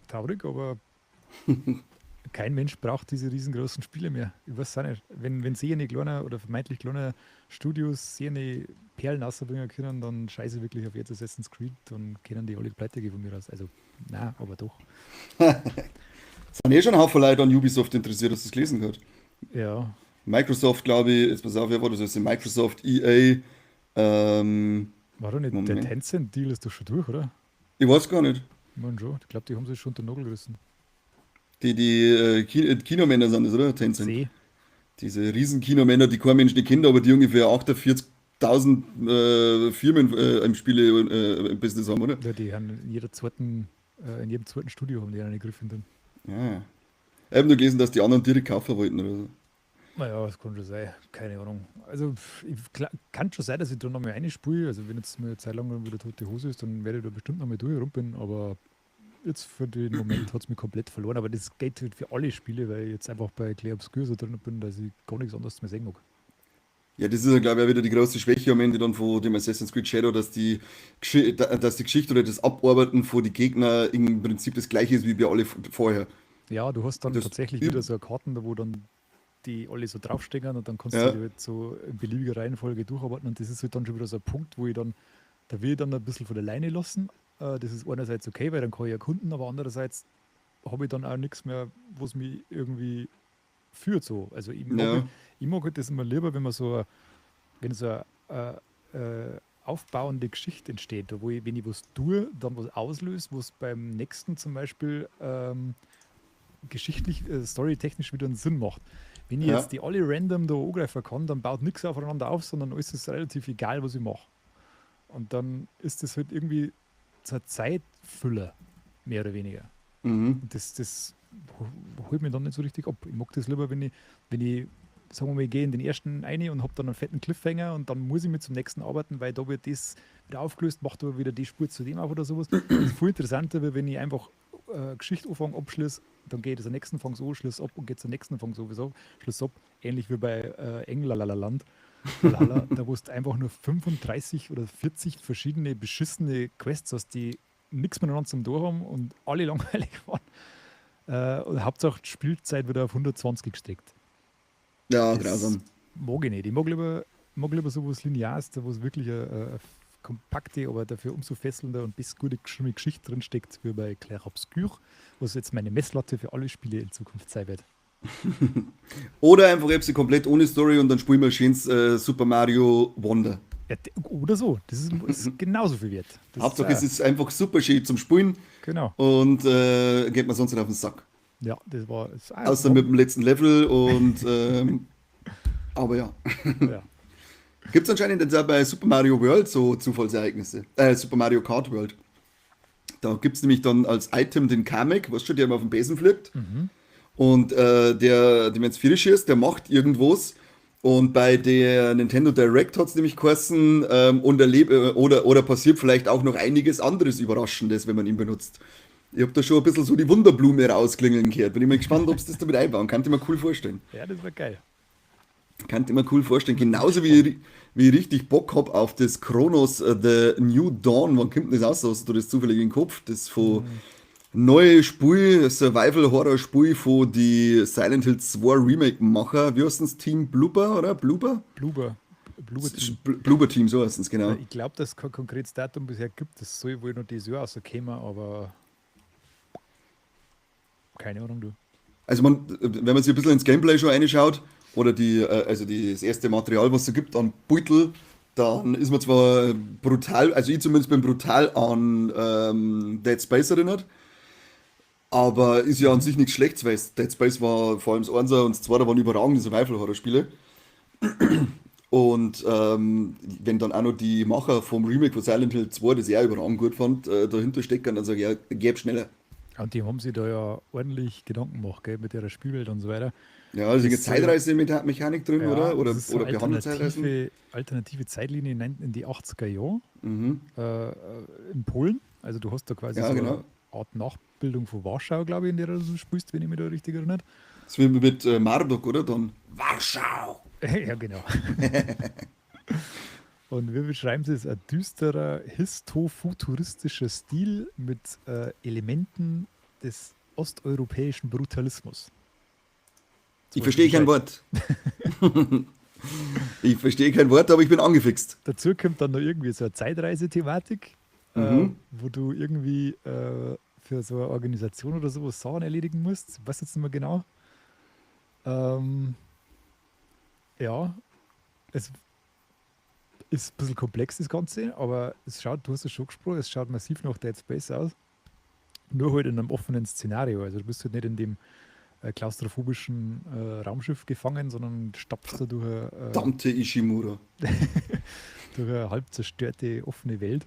traurig, aber kein Mensch braucht diese riesengroßen Spiele mehr. Ich weiß auch nicht. Wenn sie eine kleine oder vermeintlich kleine Studios sie eine Perlen rausbringen können, dann scheiße wirklich auf jetzt Assassin's Creed und können die alle pleite gehen von mir aus. Also, nein, aber doch. Es sind schon ein Haufen Leute an Ubisoft interessiert, dass du es gelesen hast. Ja, Microsoft, glaube ich, jetzt pass auf, wer war das? Also Microsoft, EA, war doch nicht der Moment. Tencent-Deal ist doch schon durch, oder? Ich weiß gar nicht. Ich meine schon. Ich glaube, die haben sich schon unter den Nagel gerissen. Die Kinomänner sind das, oder? Tencent. See. Diese riesen Kinomänner, die kein Mensch nicht kennt, aber die ungefähr 48.000 Firmen im Spiele-Business haben, oder? Ja, die haben in jedem zweiten Studio haben die einen Griff in den. Ja. Ich habe nur gelesen, dass die anderen direkt kaufen wollten oder so. Naja, das kann schon sein. Keine Ahnung. Also, kann schon sein, dass ich da nochmal reinspiele. Also, wenn jetzt mal eine Zeit lang wieder tote Hose ist, dann werde ich da bestimmt nochmal durchrumpeln. Aber jetzt für den Moment hat es mich komplett verloren. Aber das geht halt für alle Spiele, weil ich jetzt einfach bei Clair Obscur so drin bin, dass ich gar nichts anderes mehr sehen mag. Ja, das ist ja, glaube ich, auch wieder die große Schwäche am Ende dann von dem Assassin's Creed Shadow, dass die Geschichte oder das Abarbeiten von die Gegner im Prinzip das gleiche ist wie bei alle vorher. Ja, du hast dann Das- tatsächlich wieder so eine Karten, da wo dann die alle so draufstehen und dann kannst Ja. du die halt so in beliebiger Reihenfolge durcharbeiten und das ist halt dann schon wieder so ein Punkt, da will ich dann ein bisschen von der Leine lassen. Das ist einerseits okay, weil dann kann ich erkunden, aber andererseits habe ich dann auch nichts mehr, was mich irgendwie führt so. Also ich mag, Ja. halt, ich mag halt das immer lieber, wenn man so, wenn so eine aufbauende Geschichte entsteht, wo ich, wenn ich was tue, dann was auslöse, wo es beim nächsten zum Beispiel geschichtlich, storytechnisch wieder einen Sinn macht. Wenn ich Ja. jetzt die alle random da angreifen kann, dann baut nichts aufeinander auf, sondern alles ist relativ egal, was ich mache. Und dann ist das halt irgendwie zur Zeitfüller, mehr oder weniger. Mhm. Und das holt mich dann nicht so richtig ab. Ich mag das lieber, wenn ich sagen wir mal, ich gehe in den ersten rein und habe dann einen fetten Cliffhanger und dann muss ich mit zum nächsten arbeiten, weil da wird das wieder aufgelöst, macht aber wieder die Spur zu dem auf oder sowas. Das ist viel interessanter, wie wenn ich einfach Geschichte anfange, abschließe, dann gehe ich zur nächsten Fang so, Schluss ab und gehe zur nächsten Fang sowieso, Schluss ab. Ähnlich wie bei Englalalaland. Da wo du einfach nur 35 oder 40 verschiedene beschissene Quests hast, die nichts miteinander zum Tor haben und alle langweilig waren. Und Hauptsache die Spielzeit wieder auf 120 gesteckt. Ja, Das grausam. mag ich nicht. Ich mag lieber sowas Lineares, da wo es wirklich eine kompakte, aber dafür umso fesselnder und bis gute geschriebene Geschichte drinsteckt, wie bei Clair Obscur, was jetzt meine Messlatte für alle Spiele in Zukunft sein wird. Oder einfach sie komplett ohne Story und dann spielen wir schön Super Mario Wonder. Ja, oder so. Das ist genauso viel wert. Das Hauptsache es ist einfach super schön zum Spielen genau. und geht man sonst nicht auf den Sack. Ja, das war. Außer mit dem letzten Level und aber ja. Ja. Gibt es anscheinend jetzt auch bei Super Mario World so Zufallsereignisse. Super Mario Kart World. Da gibt es nämlich dann als Item den Kamek, was schon der immer auf dem Besen fliegt. Und der, dem jetzt frisch ist, der macht irgendwas. Und bei der Nintendo Direct hat es nämlich geheißen, oder passiert vielleicht auch noch einiges anderes Überraschendes, wenn man ihn benutzt. Ich habe da schon ein bisschen so die Wunderblume rausklingeln gehört. Bin ich mal gespannt, ob sie das damit einbauen. Kann ich mir cool vorstellen. Ja, das war geil. Kann ich mir cool vorstellen. Genauso wie ich richtig Bock habe auf das Chronos The New Dawn. Wann kommt denn das aus? Hast du das zufällig im Kopf? Das von neue Spiel, Survival-Horror-Spiel von die Silent Hill 2 Remake-Macher. Wie heißt das Team? Bloober, oder? Bloober? Bloober Team. Bloober Team, so heißt es, genau. Ich glaube, dass es kein konkretes Datum bisher gibt. Das soll wohl noch dieses Jahr rauskommen, aber keine Ahnung, du. Also wenn man sich ein bisschen ins Gameplay schon reinschaut, oder das erste Material, was es gibt an Beutel, dann ist man zwar brutal, also ich zumindest bin brutal an Dead Space erinnert, aber ist ja an sich nichts Schlechtes, weil Dead Space war vor allem das 1er und das 2er waren überragende Survival-Horror-Spiele. Und wenn dann auch noch die Macher vom Remake von Silent Hill 2, das ich auch überragend gut fand, dahinter stecken, dann sage ich, ja, gäbe schneller. Und die haben sich da ja ordentlich Gedanken gemacht, gell, mit ihrer Spielwelt und so weiter. Ja, also eine Das soll- Zeitreise-Mechanik drin, Ja, oder? Oder, das ist so oder eine behandelt Zeitreisen. alternative Zeitlinie in die 80er Jahre Mhm. in Polen. Also du hast da quasi Ja, so genau. eine Art Nachbildung von Warschau, glaube ich, in der du so spielst, wenn ich mich da richtig erinnere. Das will mit Marduk, oder? Dann Warschau! Ja, genau. Und wir beschreiben es als ein düsterer, histofuturistischer Stil mit Elementen des osteuropäischen Brutalismus. Ich verstehe kein Wort. Ich verstehe kein Wort, aber ich bin angefixt. Dazu kommt dann noch irgendwie so eine Zeitreise-Thematik, wo du irgendwie für so eine Organisation oder sowas Sachen erledigen musst. Ich weiß jetzt nicht mehr genau. Ja, es ist ein bisschen komplex, das Ganze, aber es schaut, du hast es schon gesprochen, es schaut massiv nach Dead Space aus. Nur halt in einem offenen Szenario. Also du bist halt nicht in dem klaustrophobischen Raumschiff gefangen, sondern stapfst da durch Dante Ishimura. durch eine halb zerstörte offene Welt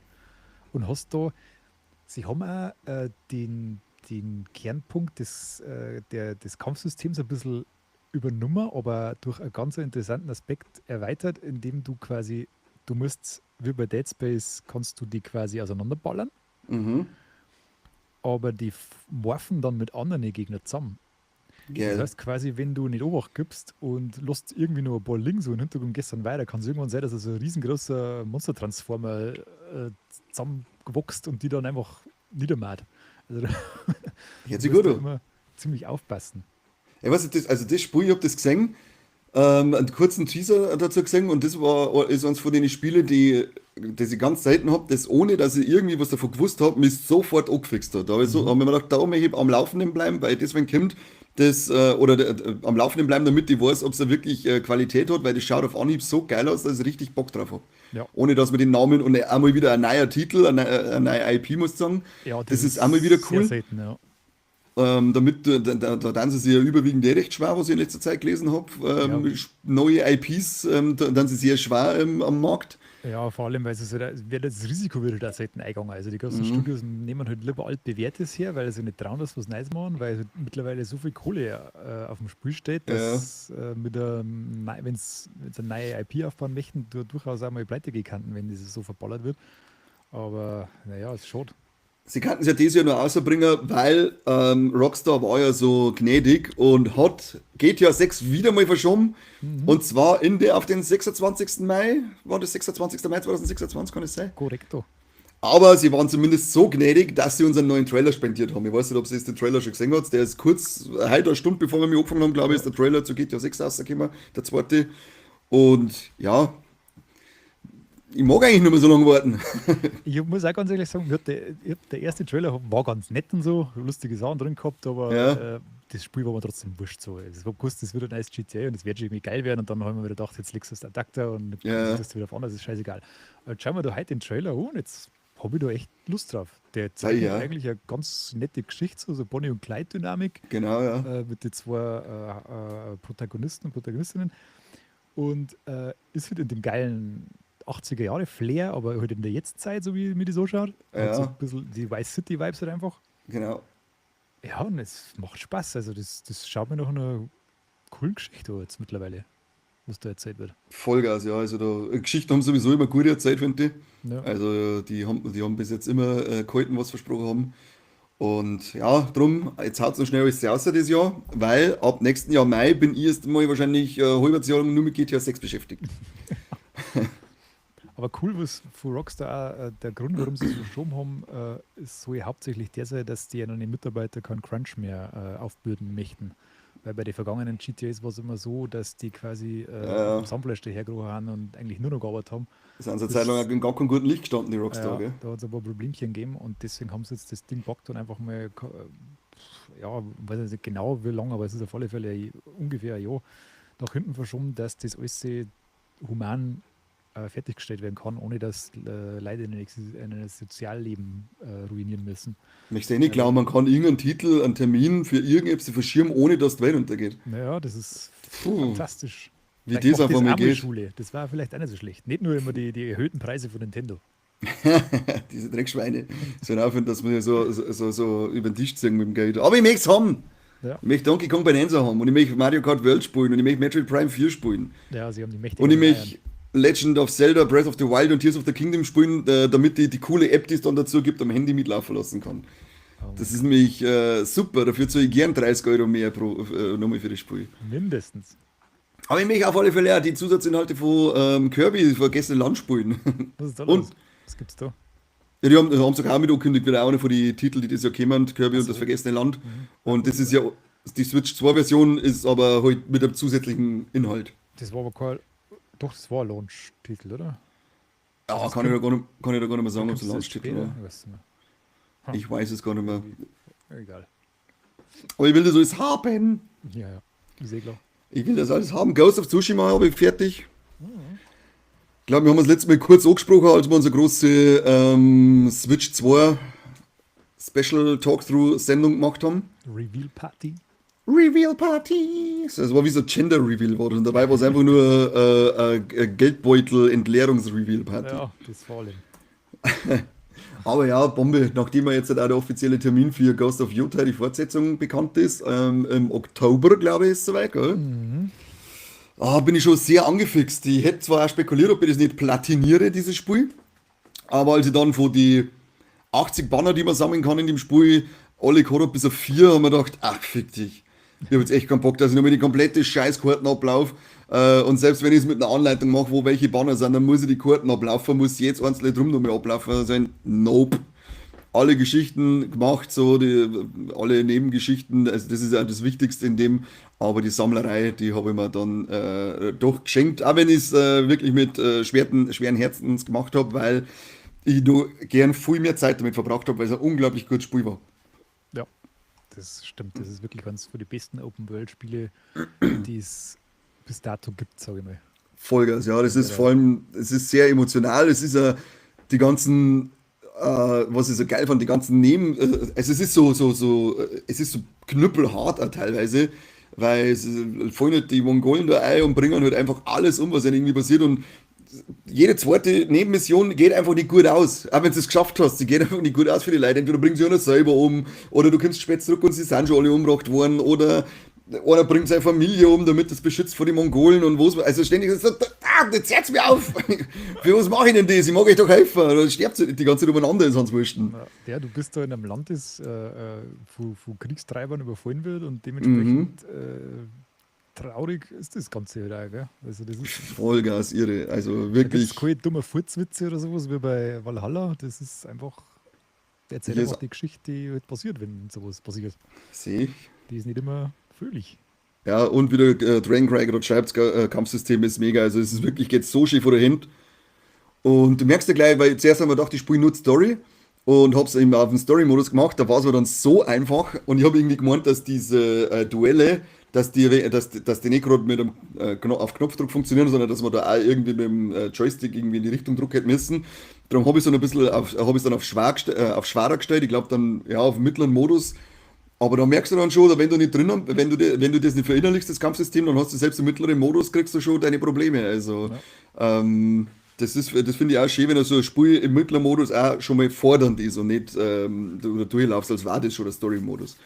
und hast da, sie haben auch den Kernpunkt des Kampfsystems ein bisschen übernommen, aber durch einen ganz interessanten Aspekt erweitert, indem du quasi, du musst, wie bei Dead Space, kannst du die quasi auseinanderballern, Mhm. aber die morphen dann mit anderen Gegnern zusammen. Das Geil. heißt quasi, wenn du nicht Obacht gibst und lässt irgendwie nur ein paar Links so im Hintergrund gestern weiter, kann es irgendwann sein, dass so ein riesengroßer Monster-Transformer zusammengewachst und die dann einfach niedermacht. Also da Hört sich musst gut du an. immer ziemlich aufpassen. Ja, was ist das, also das Spiel, ich habe das gesehen, einen kurzen Teaser dazu gesehen und das ist eines von den Spielen, das ich ganz selten habe, das ohne, dass ich irgendwie was davon gewusst habe, mich sofort angefixt hat. Da habe ich mir gedacht, da möchte ich am Laufenden bleiben, weil das, wenn kommt, am Laufenden bleiben, damit ich weiß, ob es da wirklich Qualität hat, weil das schaut auf Anhieb so geil aus, dass ich richtig Bock drauf habe. Ja. Ohne dass man den Namen und einmal wieder ein neuer Titel, eine neue IP, muss ich sagen. Ja, Das ist einmal wieder sehr cool. selten, ja. Da dann sie sich ja überwiegend recht schwer, was ich in letzter Zeit gelesen habe. Neue IPs, dann sie sehr schwer am Markt. Ja, vor allem, weil es wird das Risiko wird da selten eingegangen. Also die ganzen Studios nehmen halt lieber altbewährtes her, weil sie nicht trauen, dass was Neues machen, weil halt mittlerweile so viel Kohle auf dem Spiel steht, dass wenn sie eine neue IP aufbauen möchten, durchaus auch mal pleite gehen kann, wenn das so verballert wird. Aber naja, ist schade. Sie kannten es ja dieses Jahr nur rausbringen, weil Rockstar war ja so gnädig und hat GTA 6 wieder mal verschoben. Und zwar auf den 26. Mai. War das 26. Mai 2026, kann es sein? Korrekto. Aber sie waren zumindest so gnädig, dass sie uns einen neuen Trailer spendiert haben. Ich weiß nicht, ob sie den Trailer schon gesehen hat. Der ist kurz, eine Stunde bevor wir mich angefangen haben, glaube ich, ist der Trailer zu GTA 6 rausgekommen, der zweite. Und ja, ich mag eigentlich nicht mehr so lange warten. Ich muss auch ganz ehrlich sagen, der erste Trailer war ganz nett und so, lustige Sachen drin gehabt, aber das Spiel war mir trotzdem wurscht so. Ich habe gewusst, das wird ein neues GTA und das wird schon irgendwie geil werden und dann haben wir wieder gedacht, jetzt legst du das Adapter und das wieder auf an, das ist scheißegal. Jetzt schauen wir da heute den Trailer an und jetzt habe ich da echt Lust drauf. Der zeigt eigentlich eine ganz nette Geschichte, so Bonnie- und Clyde-Dynamik. Genau, ja. Mit den zwei Protagonisten und Protagonistinnen und ist halt in dem geilen 80er Jahre Flair, aber halt in der Jetztzeit, so wie mir das so schaut. Ja. So ein bisschen die Vice City Vibes halt einfach. Genau. Ja, und es macht Spaß. Also das schaut mir nach einer coolen Geschichte an jetzt mittlerweile, was da erzählt wird. Vollgas, ja. Also Geschichten haben sowieso immer gute erzählt, finde ich. Ja. Also die haben bis jetzt immer gehalten, was versprochen haben. Und ja, drum, jetzt haut es noch schnell alles raus das Jahr, weil ab nächsten Jahr Mai bin ich erst mal wahrscheinlich halbes Jahr lang nur mit GTA 6 beschäftigt. Aber cool, was für Rockstar auch, der Grund, warum sie es verschoben haben, ist so hauptsächlich der sei, dass die einen Mitarbeiter keinen Crunch mehr aufbürden möchten. Weil bei den vergangenen GTAs war es immer so, dass die quasi am Samfleisch dahergerochen haben und eigentlich nur noch gearbeitet haben. Das sind so eine Zeit lang in gar keinem guten Licht gestanden, die Rockstar, gell? Da hat es ein paar Problemchen gegeben und deswegen haben sie jetzt das Ding packt und einfach mal, weiß nicht genau wie lange, aber es ist auf alle Fälle ungefähr ein Jahr nach hinten verschoben, dass das alles human fertiggestellt werden kann, ohne dass Leute ein Sozialleben ruinieren müssen. Ich möchte nicht glauben, man kann irgendeinen Titel, einen Termin für irgendetwas verschieben, ohne dass die Welt untergeht. Naja, das ist fantastisch. Wie das einfach mal geht. Schule. Das war vielleicht auch nicht so schlecht. Nicht nur immer die erhöhten Preise von Nintendo. Diese Dreckschweine sollen aufhören, dass wir so über den Tisch ziehen mit dem Geld. Aber ich möchte es haben. Ja. Ich möchte Donkey Kong Bonanza haben und ich möchte Mario Kart World spielen und ich möchte Metroid Prime 4 spielen. Ja, sie haben die mächtigen Und ich möchte Legend of Zelda, Breath of the Wild und Tears of the Kingdom spielen, damit die coole App, die es dann dazu gibt, am Handy mitlaufen lassen kann. Das ist nämlich super, dafür zahle ich gern 30 Euro mehr nochmal für das Spiel. Mindestens. Aber ich möchte auf alle Fälle auch die Zusatzinhalte von Kirby, Vergessene Land spielen. Was ist da Und los? Was gibt's da? ja, die haben sogar auch mit angekündigt, wieder einer von den Titeln, die das Jahr kommen, Kirby und das Vergessene Land. Und das ist ja, die Switch 2 Version ist aber halt mit einem zusätzlichen Inhalt. Das war aber kein. Doch, das war ein Launch-Titel, oder? Ja, kann ich da gar nicht mehr sagen, ob es ein Launch-Titel war. Ich weiß es gar nicht mehr. Egal. Aber ich will das alles haben. Ja, ist eh klar. Ich will das alles haben. Ghost of Tsushima habe ich fertig. Ich glaube, wir haben das letzte Mal kurz angesprochen, als wir unsere große Switch 2 Special Talkthrough-Sendung gemacht haben. Reveal Party. Reveal Party! Das war wie so Gender Reveal war das. Und dabei war es einfach nur ein Geldbeutel-Entleerungs-Reveal Party. Ja, das vor allem. Aber ja, Bombe, nachdem ja jetzt auch der offizielle Termin für Ghost of Utah, die Fortsetzung, bekannt ist, im Oktober, glaube ich, ist es soweit, gell? Bin ich schon sehr angefixt. Ich hätte zwar auch spekuliert, ob ich das nicht platiniere, dieses Spiel, aber als ich dann von die 80 Banner, die man sammeln kann in dem Spiel, alle gehabt habe, bis auf 4, haben wir gedacht, ach, fick dich. Ich habe jetzt echt keinen Bock, dass ich nochmal die komplette Scheißkarten ablaufe. Und selbst wenn ich es mit einer Anleitung mache, wo welche Banner sind, dann muss ich die Karten ablaufen, muss jetzt einzelne drum nochmal ablaufen. Also nope. Alle Geschichten gemacht, so alle Nebengeschichten, also das ist ja das Wichtigste in dem, aber die Sammlerei, die habe ich mir dann doch geschenkt, auch wenn ich es wirklich mit schweren Herzens gemacht habe, weil ich nur gern viel mehr Zeit damit verbracht habe, weil es ein unglaublich gutes Spiel war. Ja. Das stimmt, das ist wirklich eines von den besten Open-World-Spiele, die es bis dato gibt, sage ich mal. Vollgas, ja, das ist Oder, vor allem, es ist sehr emotional, es ist die ganzen, was ich so geil fand, die ganzen also es ist es ist so knüppelhart auch teilweise, weil es fallen halt die Mongolen da ein und bringen halt einfach alles um, was ihnen irgendwie passiert und jede zweite Nebenmission geht einfach nicht gut aus. Auch wenn du es geschafft hast, sie geht einfach nicht gut aus für die Leute. Entweder bringen sie einer selber um, oder du kommst spät zurück und sie sind schon alle umgebracht worden, oder einer bringt seine Familie um, damit das beschützt vor den Mongolen und was. Also ständig so, jetzt hört's mir auf! Für was mache ich denn das? Ich mag euch doch helfen. Oder sterbt die ganze Zeit umeinander in sonst Wurschten. ja, du bist da in einem Land, das von Kriegstreibern überfallen wird und Mhm. dementsprechend traurig ist das Ganze halt auch, gell? Also das ist, Vollgas irre. Also da gibt es wirklich, keine dummen Furzwitze oder sowas wie bei Valhalla. Das ist einfach, der erzählt hier ist, einfach die Geschichte, die halt passiert, wenn sowas passiert. sehe ich. Die ist nicht immer fröhlich. Ja, und wieder Dragon Craig oder schreibt, Kampfsystem ist mega. Also es ist wirklich, geht so schön vor der Hand. Und du merkst ja gleich, weil zuerst haben wir gedacht, ich spiele nur Story und hab's eben auf den Story-Modus gemacht. Da war es aber dann so einfach und ich habe irgendwie gemeint, dass diese Duelle, dass die nicht gerade mit einem auf Knopfdruck funktionieren, sondern dass man da auch irgendwie mit dem Joystick irgendwie in die Richtung Druck hätte müssen. Darum habe ich so ein bisschen habe ich dann auf schwerer gestellt. Ich glaube dann ja auf mittleren Modus. Aber da merkst du dann schon, oder wenn du nicht wenn du das nicht verinnerlichst, das Kampfsystem, dann hast du selbst im mittleren Modus kriegst du schon deine Probleme. Also Ja. das finde ich auch schön, wenn er so ein Spiel im mittleren Modus auch schon mal fordernd ist und nicht du durchlaufst, als war das schon der Story-Modus.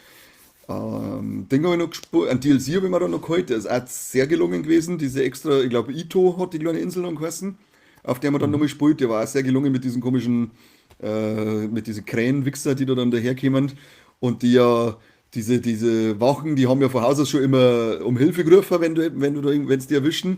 Den habe ich noch gespielt, ein DLC habe ich mir dann noch geholt, der ist auch sehr gelungen gewesen. Diese extra, ich glaube, Ito hat die kleine Insel noch geheißen, auf der man dann nochmal spielt. Der war auch sehr gelungen mit diesen komischen, mit diesen Krähenwichser, die da dann daherkommen. Und die ja, diese Wachen, die haben ja von Haus aus schon immer um Hilfe gerufen, wenn sie die erwischen.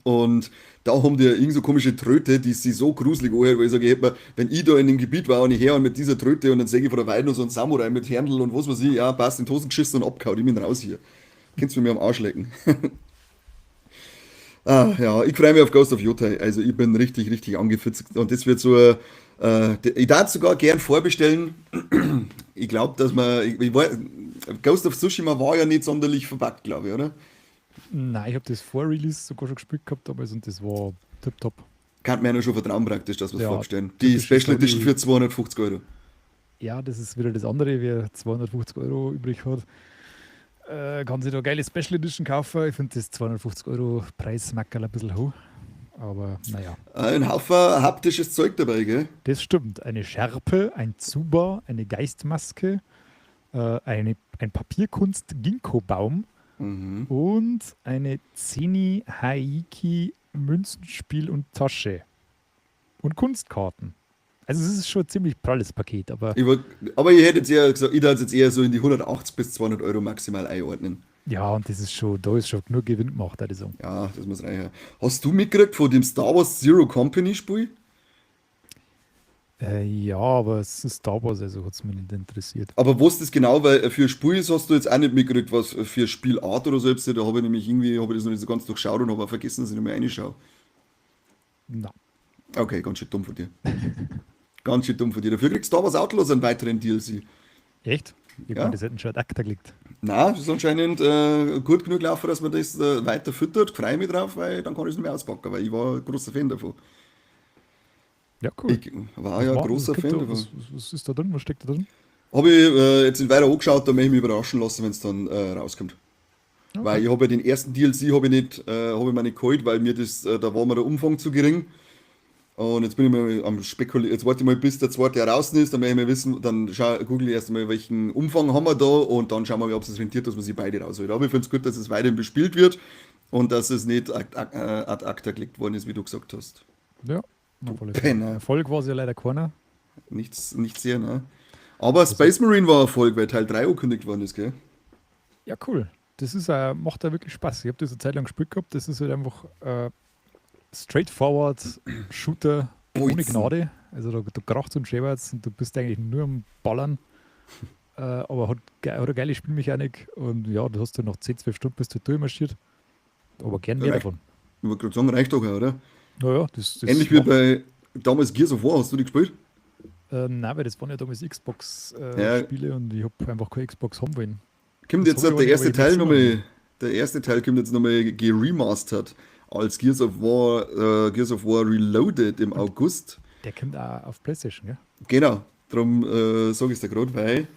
Und da haben die ja irgend so komische Tröte, die sie so gruselig anhört, weil ich sage, wenn ich da in dem Gebiet war und ich her und mit dieser Tröte und dann sehe ich von der Weide noch so einen Samurai mit Herndl und was weiß ich, ja, passt in die Hosen geschissen und abgehauen, ich bin raus hier. Kannst du mir am Arsch lecken. Ja, ich freue mich auf Ghost of Yotai, also ich bin richtig, richtig angefitzt und das wird so, ich darf sogar gern vorbestellen. Ich glaube, dass Ghost of Tsushima war ja nicht sonderlich verpackt, glaube ich, oder? Nein, ich habe das vor Release sogar schon gespielt gehabt damals und das war tipptopp. Kann mir ja schon vertrauen praktisch, dass wir es Ja, vorbestellen. Die typische Special Edition Story. für 250 Euro. Ja, das ist wieder das andere. Wer 250 Euro übrig hat, kann sich da eine geile Special Edition kaufen. Ich finde das 250 Euro Preismackerl ein bisschen hoch. Aber naja, Ein Haufen haptisches Zeug dabei, gell? das stimmt. Eine Schärpe, ein Zuba, eine Geistmaske, ein Papierkunst-Ginkgo-Baum Mhm. und eine Zeni Haiki Münzenspiel und Tasche. Und Kunstkarten. Also es ist schon ein ziemlich pralles Paket, aber Ich aber ich hätte jetzt eher gesagt, ich würde es jetzt eher so in die 180 bis 200 Euro maximal einordnen. ja, und das ist schon, da ist schon nur Gewinn gemacht, würde ich sagen. Ja, das muss reichen. Hast du mitgekriegt von dem Star Wars Zero Company Spiel? Ja, aber es ist Star Wars, also hat es mich nicht interessiert. Aber was das genau, weil für ein Spiel ist, hast du jetzt auch nicht mitgekriegt, was für Spielart oder so. Da habe ich nämlich irgendwie, habe ich das noch nicht so ganz durchschaut und habe auch vergessen, dass ich noch mal reinschaue. Na, Okay, ganz schön dumm von dir. Ganz schön dumm von dir. Dafür kriegst Star Wars Outlaws einen weiteren DLC. echt? Ich meine, Ja? das hätten schon ad acta gelegt. Na, das ist anscheinend gut genug laufen, dass man das weiter füttert. Freue mich drauf, weil dann kann ich es nicht mehr auspacken, weil ich war ein großer Fan davon. Ja, cool. Ich war ja ein großer Fan davon. Was ist da drin? Was steckt da drin? Habe ich jetzt weiter angeschaut, da möchte ich mich überraschen lassen, wenn es dann rauskommt. Weil Okay. ich habe ja den ersten DLC habe ich mir nicht geholt, weil da war mir der Umfang zu gering. Und jetzt bin ich mal am spekulieren. Jetzt warte ich mal, bis der zweite draußen ist, dann werde ich mal wissen, dann google ich erst mal, welchen Umfang haben wir da und dann schauen wir mal, ob es sich rentiert, dass man sie beide rausholt. Aber ich finde es gut, dass es weiterhin bespielt wird und dass es nicht ad acta gelegt worden ist, wie du gesagt hast. Ja, auf alle Fälle. Penner. Erfolg war es ja leider keiner. Nichts sehr, ne? Aber Also, Space Marine war Erfolg, weil Teil 3 angekündigt worden ist, gell? ja, cool. Das ist, macht da wirklich Spaß. Ich habe das eine Zeit lang gespielt gehabt. Das ist halt einfach straightforward Shooter ohne Bolzen. Gnade. Also da kracht und schäbert's und du bist eigentlich nur am Ballern. Aber hat eine geile Spielmechanik und ja, du hast dann noch 10, 12 Stunden bist du durchmarschiert. Aber gern mehr Reicht. davon. Ich wollte gerade sagen, reicht doch, auch, oder? Naja, das Ähnlich wie macht, bei damals Gears of War, hast du die gespielt? Nein, weil das waren ja damals Ja. Xbox-Spiele und ich habe einfach keine Xbox haben wollen. Kommt Das jetzt habe ich der aber erste nicht Teil gesehen. nochmal, der erste Teil kommt jetzt nochmal geremastert als Gears of War Reloaded im Und August. der kommt auch auf PlayStation, gell? Genau, darum sage ich es dir gerade, weil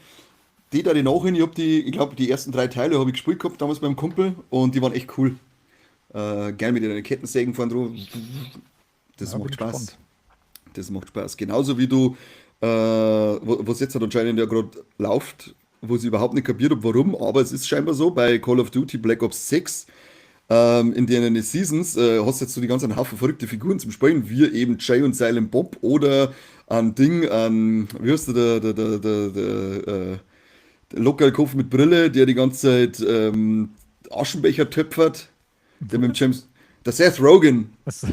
die da nachhin, ich glaube, die ersten 3 Teile habe ich gespielt gehabt damals beim Kumpel und die waren echt cool. Gern mit den Kettensägen fahren drauf. Das Ja, bin macht ich Spaß. gespannt. Das macht Spaß. Genauso wie du, was jetzt halt anscheinend ja gerade läuft, wo ich überhaupt nicht kapiert habe, warum, aber es ist scheinbar so, bei Call of Duty Black Ops 6, in den Seasons, hast du jetzt so die ganzen Haufen verrückte Figuren zum Spielen, wie eben Jay und Silent Bob oder ein Ding, wie heißt der Lockerkopf mit Brille, der die ganze Zeit Aschenbecher töpfert, der mit dem James, der Seth Rogen. Was?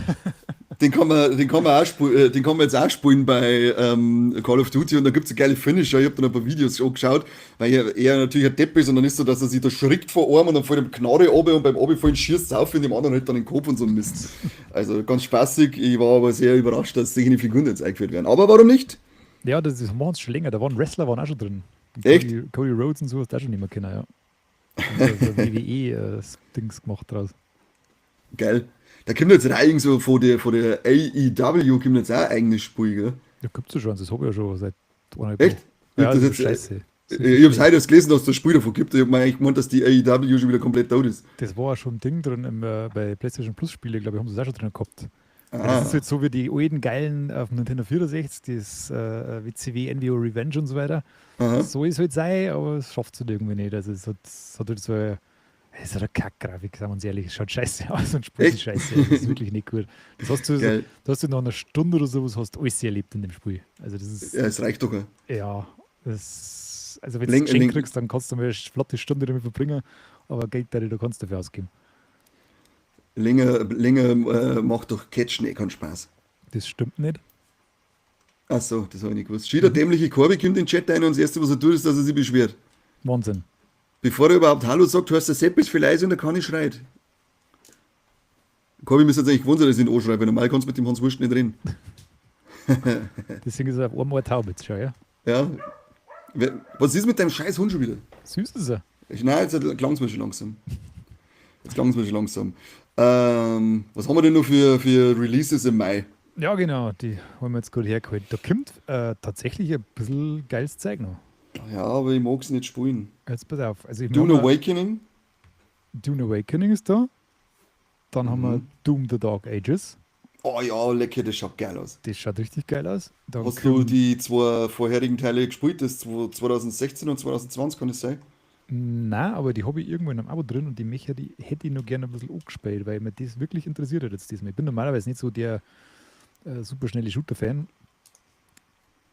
Den kann man jetzt auch spielen bei Call of Duty und da gibt es eine geile Finisher. Ich habe dann ein paar Videos schon geschaut, weil er natürlich ein Depp ist und dann ist so, dass er sich da schrickt vor Arm und dann fällt ihm Knarre runter und beim Runterfallen schießt es auf und dem anderen halt dann den Kopf und so ein Mist. Also ganz spaßig. Ich war aber sehr überrascht, dass solche Figuren jetzt eingeführt werden. Aber warum nicht? Ja, das machen sie schon länger. Da waren Wrestler waren auch schon drin. Echt? Cody Rhodes und so hast du auch schon nicht mehr kennen, ja. Und so WWE-Dings gemacht draus. Geil. Da kommt jetzt rein so von der AEW kommt jetzt auch ein eigenes Spiel, gell? Ja, gibt's ja schon. Das habe ich ja schon seit 1,5 Echt? Jahren. Ich Ja, hab das das ist jetzt, scheiße. Das ich habe es heute erst gelesen, dass es das Spiel davon gibt. Ich habe mir eigentlich gemeint, dass die AEW schon wieder komplett tot ist. Das war schon ein Ding drin bei PlayStation Plus Spiele, glaube ich, haben sie das auch schon drin gehabt. Ja, Ah, das ist jetzt so wie die alten geilen auf dem Nintendo 64, das WCW NWO Revenge und so weiter. aha. So ist halt sein, aber es schafft es halt irgendwie nicht. Also es hat halt so eine, es hat eine Kackgrafik, sagen wir uns ehrlich. Es schaut scheiße aus und spielt sich Echt? scheiße. Das ist wirklich nicht gut. Das hast du, Geil. da hast du nach einer Stunde oder sowas hast du alles erlebt in dem Spiel. Also das ist, Ja, es reicht doch. ja, also wenn du es Link, geschenkt Link, kriegst, dann kannst du mal eine flotte Stunde damit verbringen, aber Geld, da kannst du dafür ausgeben. länger macht doch Catchen eh keinen Spaß. Das stimmt nicht. Ach so, das habe ich nicht gewusst. Schieder dämliche Korbi kommt in den Chat ein und das Erste, was er tut, ist, dass er sich beschwert. Wahnsinn. Bevor er überhaupt Hallo sagt, hörst du Sepp ist viel leise und er kann nicht schreit. Korbi müsste jetzt eigentlich gewohnt sein, dass ich ihn anschreibe, weil normal kannst du mit dem Hans Wurst nicht reden. Deswegen ist er auf einmal taub jetzt schon, ja. Ja. Was ist mit deinem scheiß Hund schon wieder? Süß ist er. Nein, jetzt klang es mir schon langsam. Was haben wir denn noch für Releases im Mai? Ja, genau, die haben wir jetzt gut hergeholt. Da kommt tatsächlich ein bisschen geiles Zeug noch. Ja, aber ich mag es nicht spielen. Jetzt pass auf. Also Dune Awakening? Dune Awakening ist da. Dann haben wir Doom the Dark Ages. Oh ja, lecker, das schaut geil aus. Das schaut richtig geil aus. Dann Hast du die 2 vorherigen Teile gespielt? Das 2016 und 2020, kann es sein? Nein, aber die habe ich irgendwo in einem Abo drin und die hätte ich noch gerne ein bisschen angespielt, weil mir das wirklich interessiert hat jetzt diesmal. Ich bin normalerweise nicht so der super schnelle Shooter-Fan.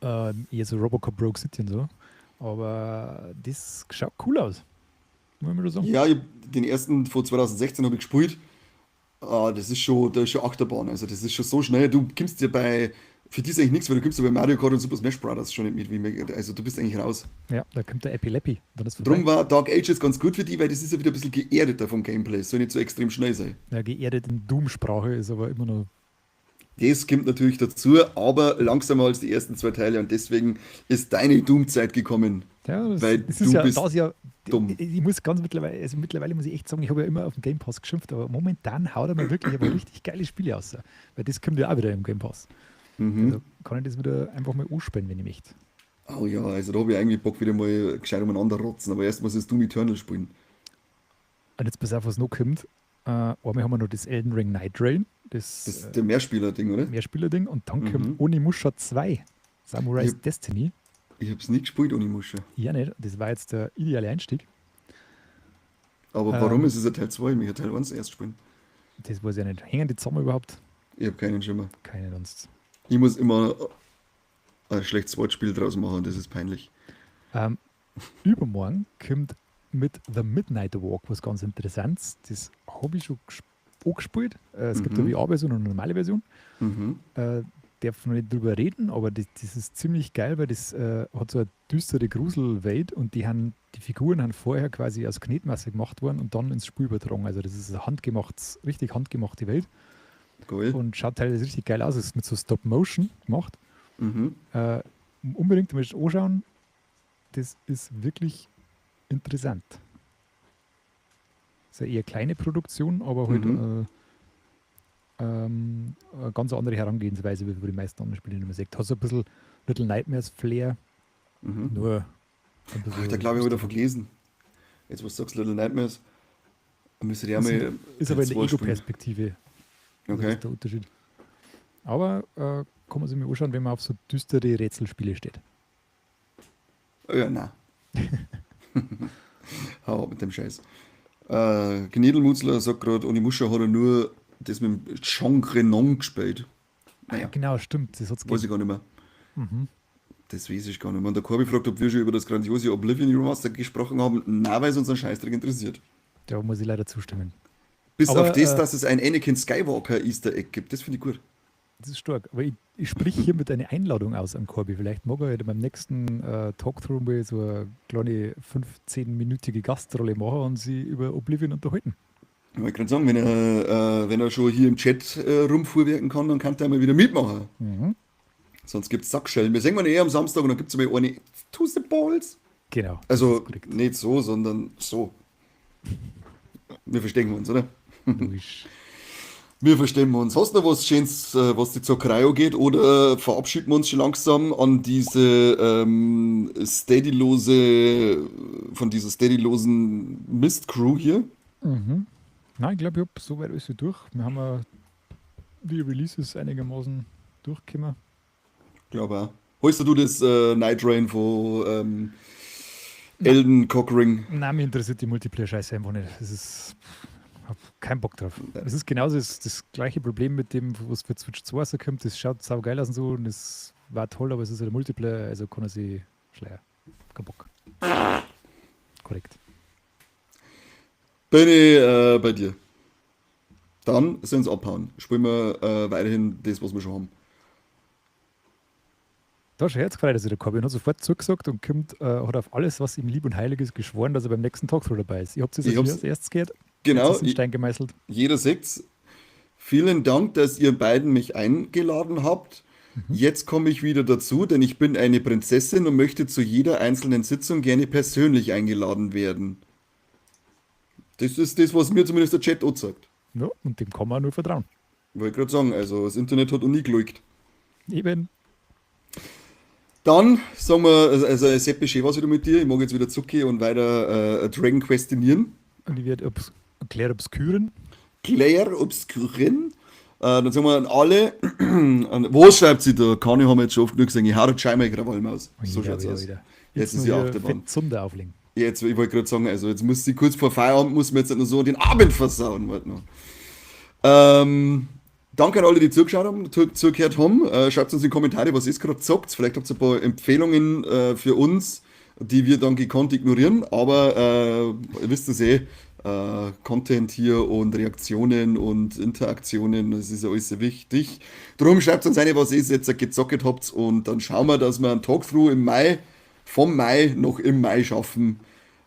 Eher so Robocop Rogue City und so. Aber das schaut cool aus. Muss ich mal so sagen. Ja, den ersten von 2016 habe ich gespielt. Da ist schon Achterbahn. Also das ist schon so schnell. Du kommst dir für die ist eigentlich nichts, weil du kommst ja bei Mario Kart und Super Smash Bros. Schon nicht mit. Also du bist eigentlich raus. Ja, da kommt der Epilepsy. Dann ist Drum vorbei. war Dark Ages ganz gut für die, weil das ist ja wieder ein bisschen geerdeter vom Gameplay. Soll nicht so extrem schnell sein. Ja, geerdet in Doom-Sprache ist aber immer noch. Das kommt natürlich dazu, aber langsamer als die ersten 2 Teile und deswegen ist deine Doom-Zeit gekommen. Ja, Weil das du ist ja, bist das ist ja, dumm. ich muss ganz mittlerweile muss ich echt sagen, ich habe ja immer auf den Game Pass geschimpft, aber momentan haut er mir wirklich aber richtig geile Spiele aus. Weil das kommt ja auch wieder im Game Pass. Also kann ich das wieder einfach mal anspielen, wenn ich möchte. Oh ja, also da habe ich eigentlich Bock wieder mal gescheit umeinander rotzen, aber erst muss es Doom Eternal spielen. Und jetzt pass auf, was noch kommt. Einmal haben wir noch das Elden Ring Night Rain, Das das ist der Mehrspieler-Ding, oder? Mehrspieler-Ding. Und dann kommt Onimusha 2, Samurai's Ich- Destiny. Ich habe es nie gespielt ohne Musche. Ja, nicht. Das war jetzt der ideale Einstieg. Aber warum ist es ein Teil 2? Ich möchte Teil 1 erst spielen. Das weiß ich nicht. Hängen die zusammen überhaupt? Ich habe keinen Schimmer. Keine sonst. Ich muss immer ein schlechtes Wortspiel draus machen, das ist peinlich. Übermorgen kommt mit The Midnight Walk was ganz Interessantes. Das habe ich schon angespielt. Es gibt eine VR-Version und eine normale Version. Mhm. Darf noch nicht drüber reden, aber das ist ziemlich geil, weil das hat so eine düstere Gruselwelt und die Figuren haben vorher quasi aus Knetmasse gemacht worden und dann ins Spiel übertragen. Also das ist eine richtig handgemachte Welt Geil. und schaut teilweise richtig geil aus. Es ist mit so Stop-Motion gemacht. Mhm. unbedingt mal anschauen. Das ist wirklich interessant. Das ist eine eher kleine Produktion, aber halt eine ganz andere Herangehensweise wie bei den meisten anderen Spielen, die man sagt. Hat so ein bisschen Little Nightmares Flair, nur ein Ach, bisschen. da glaube ich, habe ich wieder vergelesen. Jetzt, was du sagst, Little Nightmares. Müsste die Ist, einmal. ist aber in der zwei spielen. Ego-Perspektive. Das Okay. ist der Unterschied. Aber kann man sich mal anschauen, wenn man auf so düstere Rätselspiele steht. Ja, nein. Hau ab mit dem Scheiß. Gnedelmutzler sagt gerade, Onimusha hat er nur das mit dem Jean Grenon gespielt. Naja, Genau, stimmt. Das hat's weiß ich gegeben. gar nicht mehr. Mhm. Das weiß ich gar nicht mehr. Und der Corby fragt, ob wir schon über das grandiose Oblivion Remaster gesprochen haben. Nein, weil es uns ein Scheißdreck interessiert. Da muss ich leider zustimmen. Bis Aber, auf das, dass es ein Anakin Skywalker Easter Egg gibt. Das finde ich gut. Das ist stark. Aber ich sprich hiermit eine Einladung aus an Corby. Vielleicht mag er ja beim nächsten Talkthrough mal so eine kleine 15-minütige Gastrolle machen und sie über Oblivion unterhalten. Ich wollte gerade sagen, wenn er schon hier im Chat rumfuhrwerken kann, dann kann er mal wieder mitmachen. Mhm. Sonst gibt es Sackschellen. Wir sehen wir eher am Samstag und dann gibt es mal eine to the balls. Genau. das Also ist korrekt. nicht so, sondern so. Wir verstehen uns, oder? Logisch. Wir verstehen uns. Hast du noch was Schönes, was dir zur Cryo geht? Oder verabschieden wir uns schon langsam an diese von dieser steadylosen Mist-Crew hier? Mhm. Nein, ich glaube, ich habe soweit alles durch. Wir haben ja die Releases einigermaßen durchgekommen. Glaube auch. Holst du das Night Rain von Elden Cockring? Nein, mich interessiert die Multiplayer-Scheiße einfach nicht. Das ist. Ich habe keinen Bock drauf. Es ist genauso das gleiche Problem mit dem, was für Switch 2 rauskommt. Das schaut sau geil aus und so und das war toll, aber es ist ja der Multiplayer, also kann er sich schleiern. Kein Bock. Korrekt. Bin ich bei dir. Dann sind es abhauen. Spielen wir weiterhin das, was wir schon haben. Da ist schon herzgefreut, dass der Corbin hat sofort zugesagt und kommt, hat auf alles, was ihm lieb und heilig ist, geschworen, dass er beim nächsten Talkthrough dabei ist. Ihr habt es Ich also hab's- als erstes gehört. Genau, Jetzt ist ein Stein gemeißelt. jeder sechs. Vielen Dank, dass ihr beiden mich eingeladen habt. Jetzt komme ich wieder dazu, denn ich bin eine Prinzessin und möchte zu jeder einzelnen Sitzung gerne persönlich eingeladen werden. Das ist das, was mir zumindest der Chat auch sagt. Ja, und dem kann man nur vertrauen. Wollte gerade sagen, also das Internet hat auch nie geleugt. Eben. Dann sagen wir, also Seppi, schön was wieder mit dir. Ich mag jetzt wieder Zucki und weiter Dragon Questinieren. Und ich werde Claire obskuren. Claire Obscurin. Dann sagen wir an alle, was schreibt sie da? Kani haben wir jetzt schon oft genug gesehen, ich hau den Scheimer Krawallmaus. So schaut's aus. Jetzt ist die Achterbahn. Zunder auflegen. Jetzt, ich wollte gerade sagen, also jetzt muss sie kurz vor Feierabend, muss man jetzt nicht nur so den Abend versauen. Warte noch. Danke an alle, die zugeschaut haben, zugehört haben. Schreibt uns in die Kommentare, was ist gerade gesagt. Vielleicht habt ihr ein paar Empfehlungen für uns, die wir dann gekonnt ignorieren. Aber ihr wisst es eh, Content hier und Reaktionen und Interaktionen, das ist ja alles sehr wichtig. Darum schreibt uns eine, was ihr jetzt gezockt habt und dann schauen wir, dass wir einen Talkthrough im Mai, vom Mai noch im Mai schaffen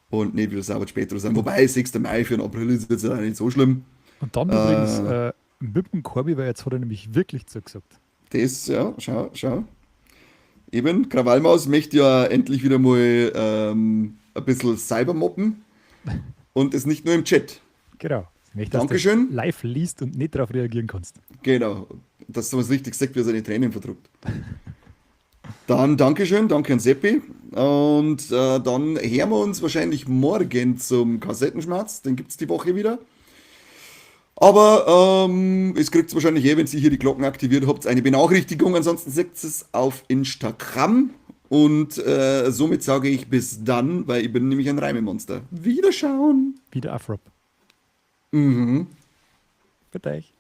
und nicht wieder sauber später sein. Wobei, 6. Mai für den April ist jetzt auch nicht so schlimm. Und dann übrigens mit dem Corby, weil jetzt hat er nämlich wirklich zugesagt. Das, ja, schau. Eben, Krawallmaus möchte ja endlich wieder mal ein bisschen Cybermoppen und das nicht nur im Chat. Genau. Ich möchte, dass Dankeschön. du live liest und nicht darauf reagieren kannst. Genau, dass du was richtig sagt, wie er seine Tränen verdruckt. Dann Dankeschön, danke an Seppi. Und dann hören wir uns wahrscheinlich morgen zum Kassettenschmerz. Den gibt es die Woche wieder. Aber es kriegt es wahrscheinlich wenn ihr hier die Glocken aktiviert habt, eine Benachrichtigung. Ansonsten seht es auf Instagram. Und somit sage ich bis dann, weil ich bin nämlich ein Reimemonster. Wiederschauen. Wieder Afrop. Mhm. Für dich.